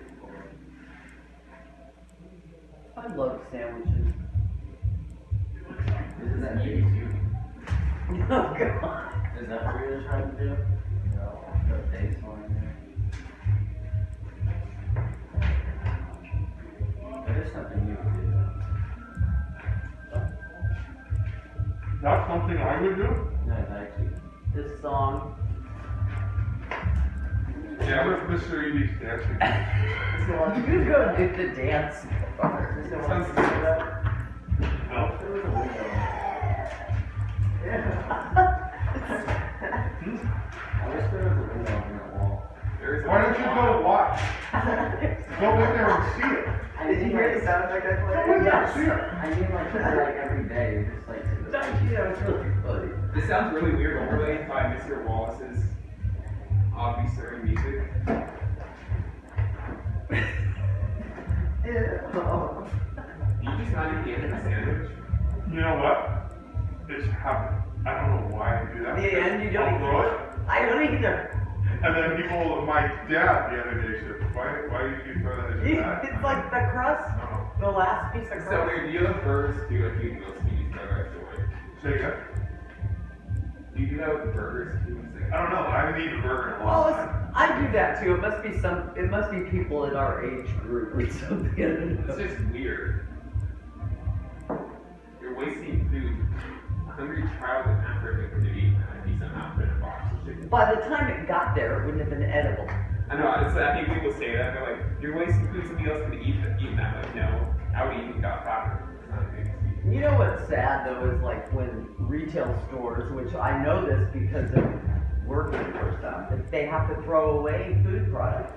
I love sandwiches. Isn't that you? Oh, God. Is that what you're trying to do? No. No taste on there. That is something you would do. That's something I would do? No, it's actually. This song. Yeah, with Mr. Edie's dancing. You go do the dance part. Sounds good. No. There was a window. I wish there was a window on that wall. Why don't you go watch? Go in there and see it. Did you hear the sound effect I played? Go in there and see it. I mean, like every day, just like. That was really funny. This sounds really weird overlay by Mr. Wallace's obvious stirring music. You just not eat the sandwich? You know what? It's habit. I don't know why I do that. The end, you don't I'll throw it. I don't either. And then people, my dad the other day said, why did you throw that in that? It's like the crust, the last piece of So crust. weird, do you have burgers too? Like you most meat throw away. Say again? Do you do that with the burgers too? I don't know. I haven't eaten a burger in a Well, long time. I do that too. It must be people in our age group or something. I don't know. It's just weird. You're wasting food. A hungry child in Africa could have eaten a decent amount in a box of chicken. By the time it got there, it wouldn't have been edible. I know, I think people say that, they're like, you're wasting food, somebody else could have eaten that. Like, no, I would have even got proper. It's not a big deal. You know what's sad though is like when retail stores, which I know this because of working for some, that they have to throw away food products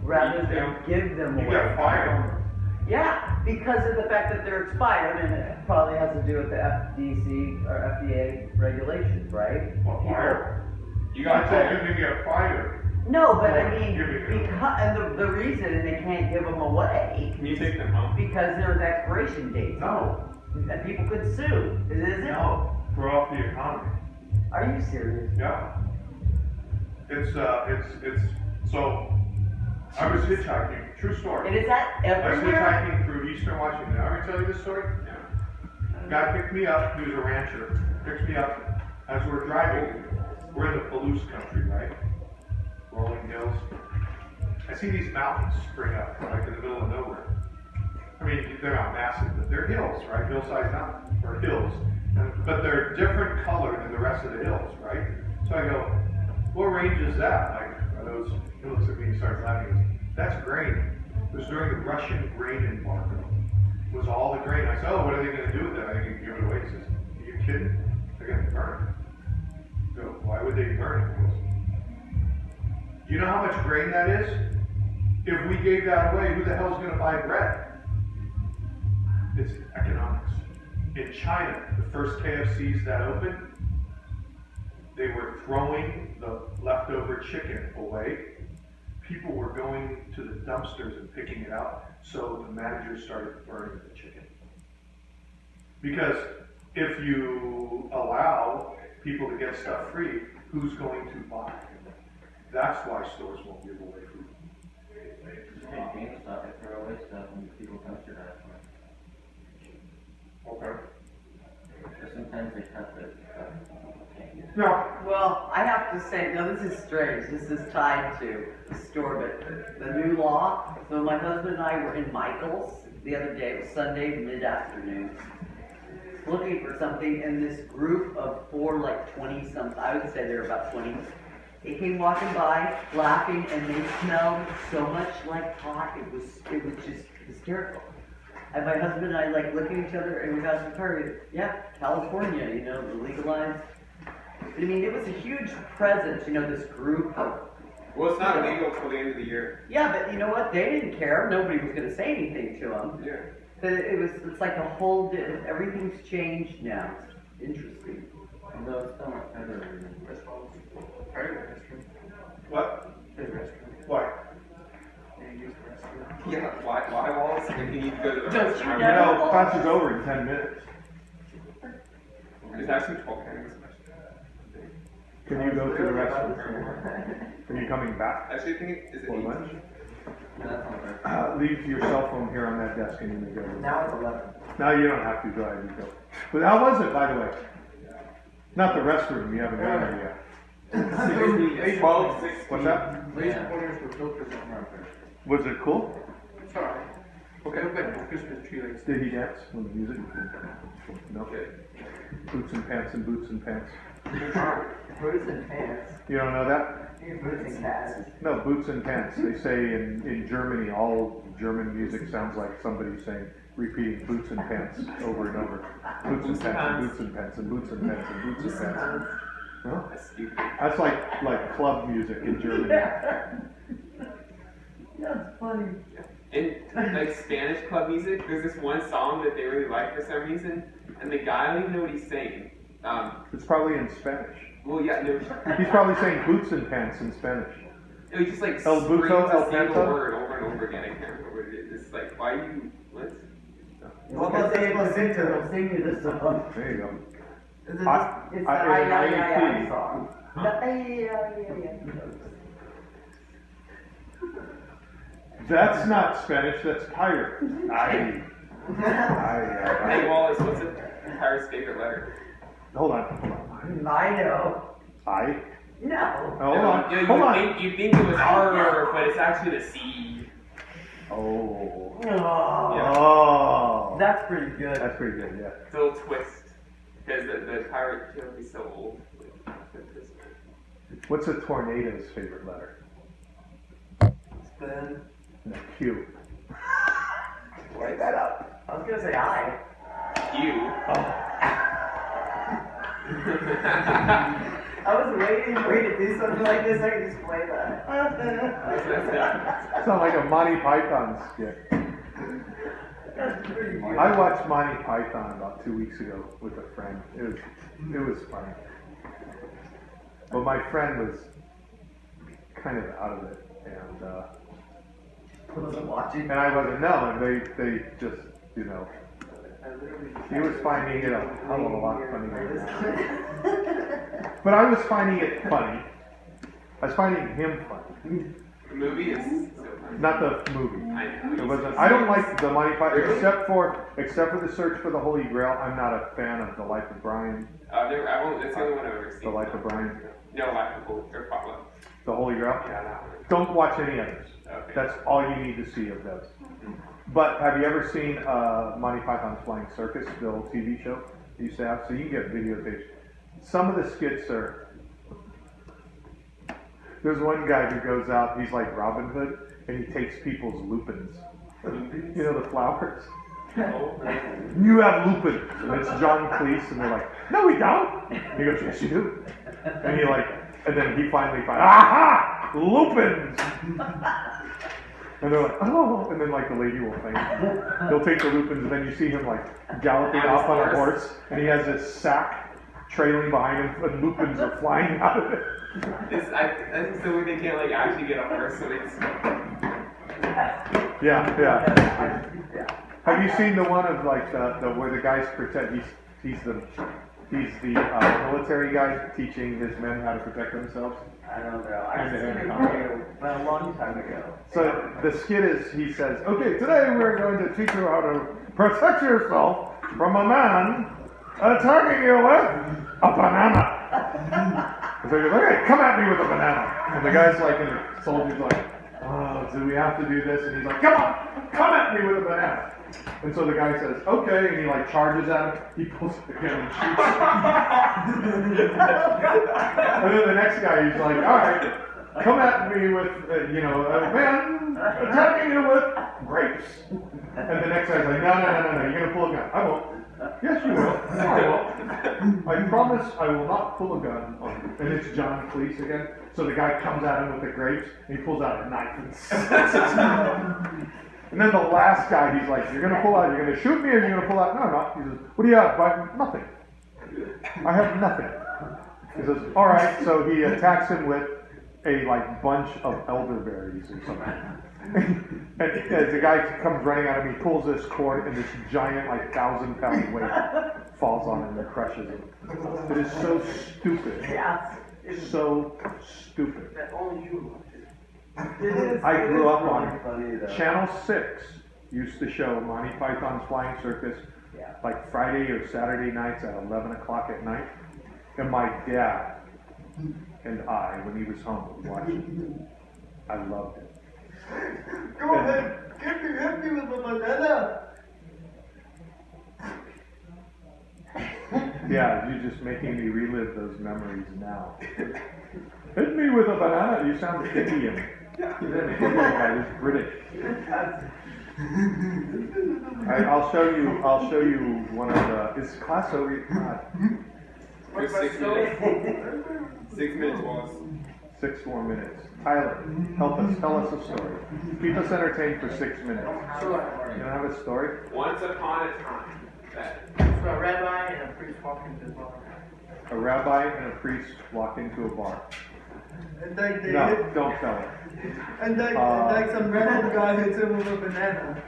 rather than give them You away. got fired. Yeah, because of the fact that they're expired, and it probably has to do with the FDC or FDA regulations, right? Well, fired. You I got said fired. you can get fired. No, but I mean, Give me a- because, and the reason they can't give them away, Can you take them home? because there's expiration dates. No. And people could sue. Is it? No. Throw off the economy. Are you serious? Yeah. It's so I was hitchhiking, true story. And is that I was everywhere? hitchhiking through Eastern Washington. Did I ever tell you this story? Yeah. Guy picked me up, he was a rancher, picks me up as we're driving. We're in the Palouse country, right? Rolling hills. I see these mountains spring up, like in the middle of nowhere. I mean, they're not massive, but they're hills, right? Hillside mountains, or hills. But they're different color than the rest of the hills, right? So I go, what range is that? Like, are those, he looks at me and starts laughing. He goes, that's grain. It was during the Russian grain embargo. It was all the grain. I said, oh, what are they going to do with that? I think give it away. He says, are you kidding? They're going to burn it. So why would they burn it? He goes, do you know how much grain that is? If we gave that away, who the hell's going to buy bread? It's economics. In China, the first KFCs that opened, they were throwing the leftover chicken away. People were going to the dumpsters and picking it up, so the managers started burning the chicken. Because if you allow people to get stuff free, who's going to buy? That's why stores won't give away food. GameStop, they throw away stuff and people dumpster dive. Okay. Or sometimes they cut the stuff. No. Well, I have to say, no, this is strange. This is tied to the store, but the new law. So my husband and I were in Michael's the other day. It was Sunday mid-afternoon. looking for something, and this group of 4, like 20 something, I would say they were about 20. They came walking by, laughing, and they smelled so much like pot. It was just hysterical. And my husband and I like look at each other, and we got some curry. Yeah, California, you know, the legalized. I mean, it was a huge presence, you know, this group of. Well, it's not legal till the end of the year. Yeah, but you know what? They didn't care. Nobody was going to say anything to them. Yeah. It's like a whole, everything's changed now. It's interesting. No, it's not my kind of What? Restroom. Why? They use the restroom. Yeah, why walls? If you need to go to the Don't restroom. you You know? know, class is over in 10 minutes. There's actually 12 pairings. Can you go to the restroom? Are you coming back Actually, I think is it for 8? lunch? That's not bad. Leave your cell phone here on that desk and you may go. Now it's 11. No, you don't have to go ahead and go. But how was it, by the way? Not the restroom, you haven't gone there yet. 12, 6. What's that? Laser pointers with filters on right there. Was it cool? It's alright. Okay, look like a Christmas tree lights. Did he dance with the music? No. Okay. Boots and pants and boots and pants. Boots and pants. You don't know that? Boots and cats. No, boots and pants. They say in Germany, all German music sounds like somebody saying, repeating boots and pants over and over. Boots and pants and boots and pants and boots and pants and boots and pants. No? That's stupid. That's like club music in Germany. That's funny. In like Spanish club music, there's this one song that they really like for some reason, and the guy, I don't even know what he's saying. It's probably in Spanish. Well, yeah, no. He's probably saying boots and pants in Spanish. No, he just like El screams buto, el a single panto? word over and over again. I can't remember what it is. It's like, why you, what? What about Despacito? I'll sing you this song. There you go. Is it I- just, it's the I- ay, ay, ay, I- ay song. The ay, ay, ay, ay. That's not Spanish, that's pirate. Aye. Hey, Wallace, what's a pirate's favorite letter? Hold on. I know. I. No. Hold on. You, Hold on. you think it was R, but it's actually the C. Oh. Oh. Oh. That's pretty good. That's pretty good, yeah. It's a little twist. Because the pirate joke is so old. What's a tornado's favorite letter? Spin. No, Q. Write that up. I was gonna say I. You. I was waiting for you to do something like this so I could just play that. Sound like a Monty Python skit. I watched Monty Python about 2 weeks ago with a friend. It was funny. But my friend was kind of out of it, and Wasn't watching. and I wasn't. No, and they just, you know, he was finding it a hell of a lot funnier than I. But I was finding it funny. I was finding him funny, The movie is so funny. not the movie. I know. It wasn't. I don't like the Monty Python except for the Search for the Holy Grail. I'm not a fan of The Life of Brian. I won't, that's the only one I've ever seen. The Life of Brian. No, Life of Holy, or Pablo. The Holy Grail. Yeah, that one. Don't watch any others. Okay. That's all you need to see of those. But have you ever seen Monty Python's Flying Circus, the old TV show they used to have? So you can get videotapes. Some of the skits are. There's one guy who goes out. He's like Robin Hood, and he takes people's lupins. You know the flowers. Oh, You have lupins, and it's John Cleese, and they're like, no, we don't. And he goes, yes, you do. And and then he finally finds, aha, lupins. And they're like, oh, and then like the lady will faint. He'll take the lupins, and then you see him like galloping off on a horse, and he has this sack trailing behind him, and lupins are flying out of it. I think the way they can't like actually get a horse, so they just. Yeah. Have you seen the one of like the where the guys pretend he's the military guy teaching his men how to protect themselves? I don't know. I've Hand to seen hand it combat. but a long time ago. So the skit is, he says, okay, today we're going to teach you how to protect yourself from a man attacking you with a banana. So he goes, okay, come at me with a banana. And the guy's like, and the soldier's like, oh do we have to do this? And he's like, come on, come at me with a banana. And so the guy says, okay, and he like charges at him. He pulls the gun and shoots him. And then the next guy, he's like, all right, come at me with, a man attacking you with grapes. And the next guy's like, no, you're gonna pull a gun. I won't. Yes, you will. No, I won't. I promise I will not pull a gun on you. And it's John Cleese again. So the guy comes at him with the grapes, and he pulls out a knife and stabs him. And then the last guy, he's like, you're gonna pull out, you're gonna shoot me, or you're gonna pull out? No, I'm not. He says, what do you have? Nothing. I have nothing. He says, all right. So he attacks him with a bunch of elderberries or something. And as the guy comes running at him, he pulls this cord, and this giant, 1,000-pound weight falls on him and crushes him. It is so stupid. Yeah. So stupid. That only you I grew up on Channel 6 used to show Monty Python's Flying Circus like Friday or Saturday nights at 11 o'clock at night. And my dad and I, when he was home, would watch it. I loved it. Go ahead, hit me with a banana. Yeah, you're just making me relive those memories now. Hit me with a banana. You sound Indian. You're an Indian guy who's British. I'll show you one of the. Is class over? There's 6 minutes. 6 minutes, Wallace. 6 more minutes. Tyler, help us. Tell us a story. Keep us entertained for 6 minutes. Sure. You don't have a story? Once upon a time. So a rabbi and a priest walk into the bar. A rabbi and a priest walk into a bar. And like they No, hit, don't tell it. and like some random guy hits him with a banana.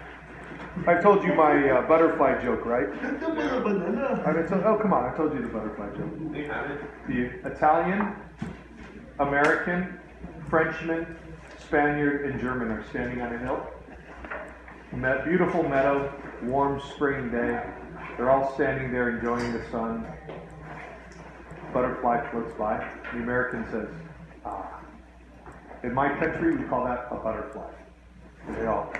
I told you my butterfly joke, right? Hit him with a banana. Oh, come on. I told you the butterfly joke. You have it. The Italian, American, Frenchman, Spaniard, and German are standing on a hill. Beautiful meadow, warm spring day. They're all standing there enjoying the sun. Butterfly floats by. The American says, in my country we call that a butterfly. And they all,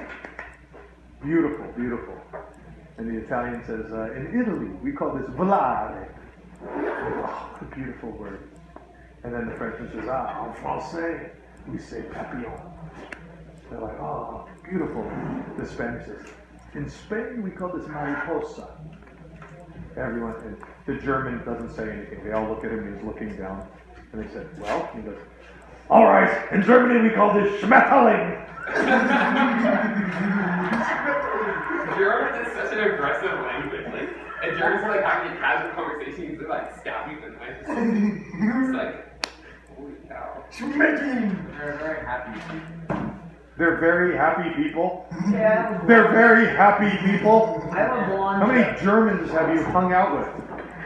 beautiful, beautiful. And the Italian says, in Italy we call this volare. Oh, a beautiful word. And then the Frenchman says, en français we say papillon. They're like, oh, beautiful. The Spanish says, in Spain we call this mariposa. Everyone, and the German doesn't say anything. They all look at him and he's looking down. And they said, well, and he goes, all right, in Germany we call this Schmetterling. German is such an aggressive language. Like, and German's having a casual conversation, he's stabbing the knife. It's like, holy cow. Schmecking. They're very happy. They're very happy people. Yeah. They're very happy people. I have a blonde How many joke. Germans have you hung out with?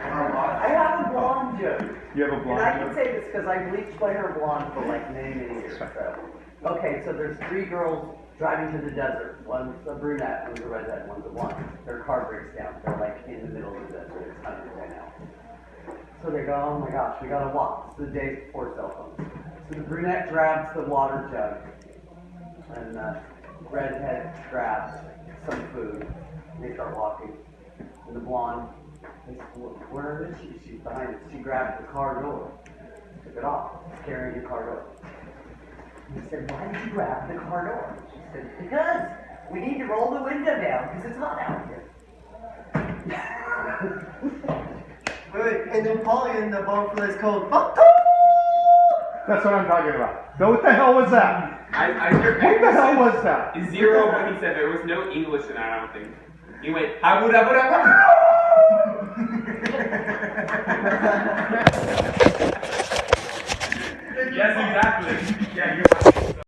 I have a blonde joke. You have a And I blonde can joke? say this because I bleached my hair blonde for many years. So. Okay, so there's 3 girls driving to the desert. One's a brunette, one's a redhead, one's a blonde. Their car breaks down. They're in the middle of the desert. It's hunting right now. So they go, oh my gosh, we gotta walk. It's the day before cell phones. So the brunette grabs the water jug. And the redhead grabs some food. They start walking. And the blonde is, where is she? She's behind it. She grabs the car door. Took it off. Carrying the car door. He said, why did you grab the car door? She said, because we need to roll the window down because it's hot out here. Wait, in Napoleon, the butterfly is called That's what I'm talking about. So what the hell was that? What the hell was that? 0 when he said there was no English in that, I don't think. He went, Yes, exactly. Yeah, you're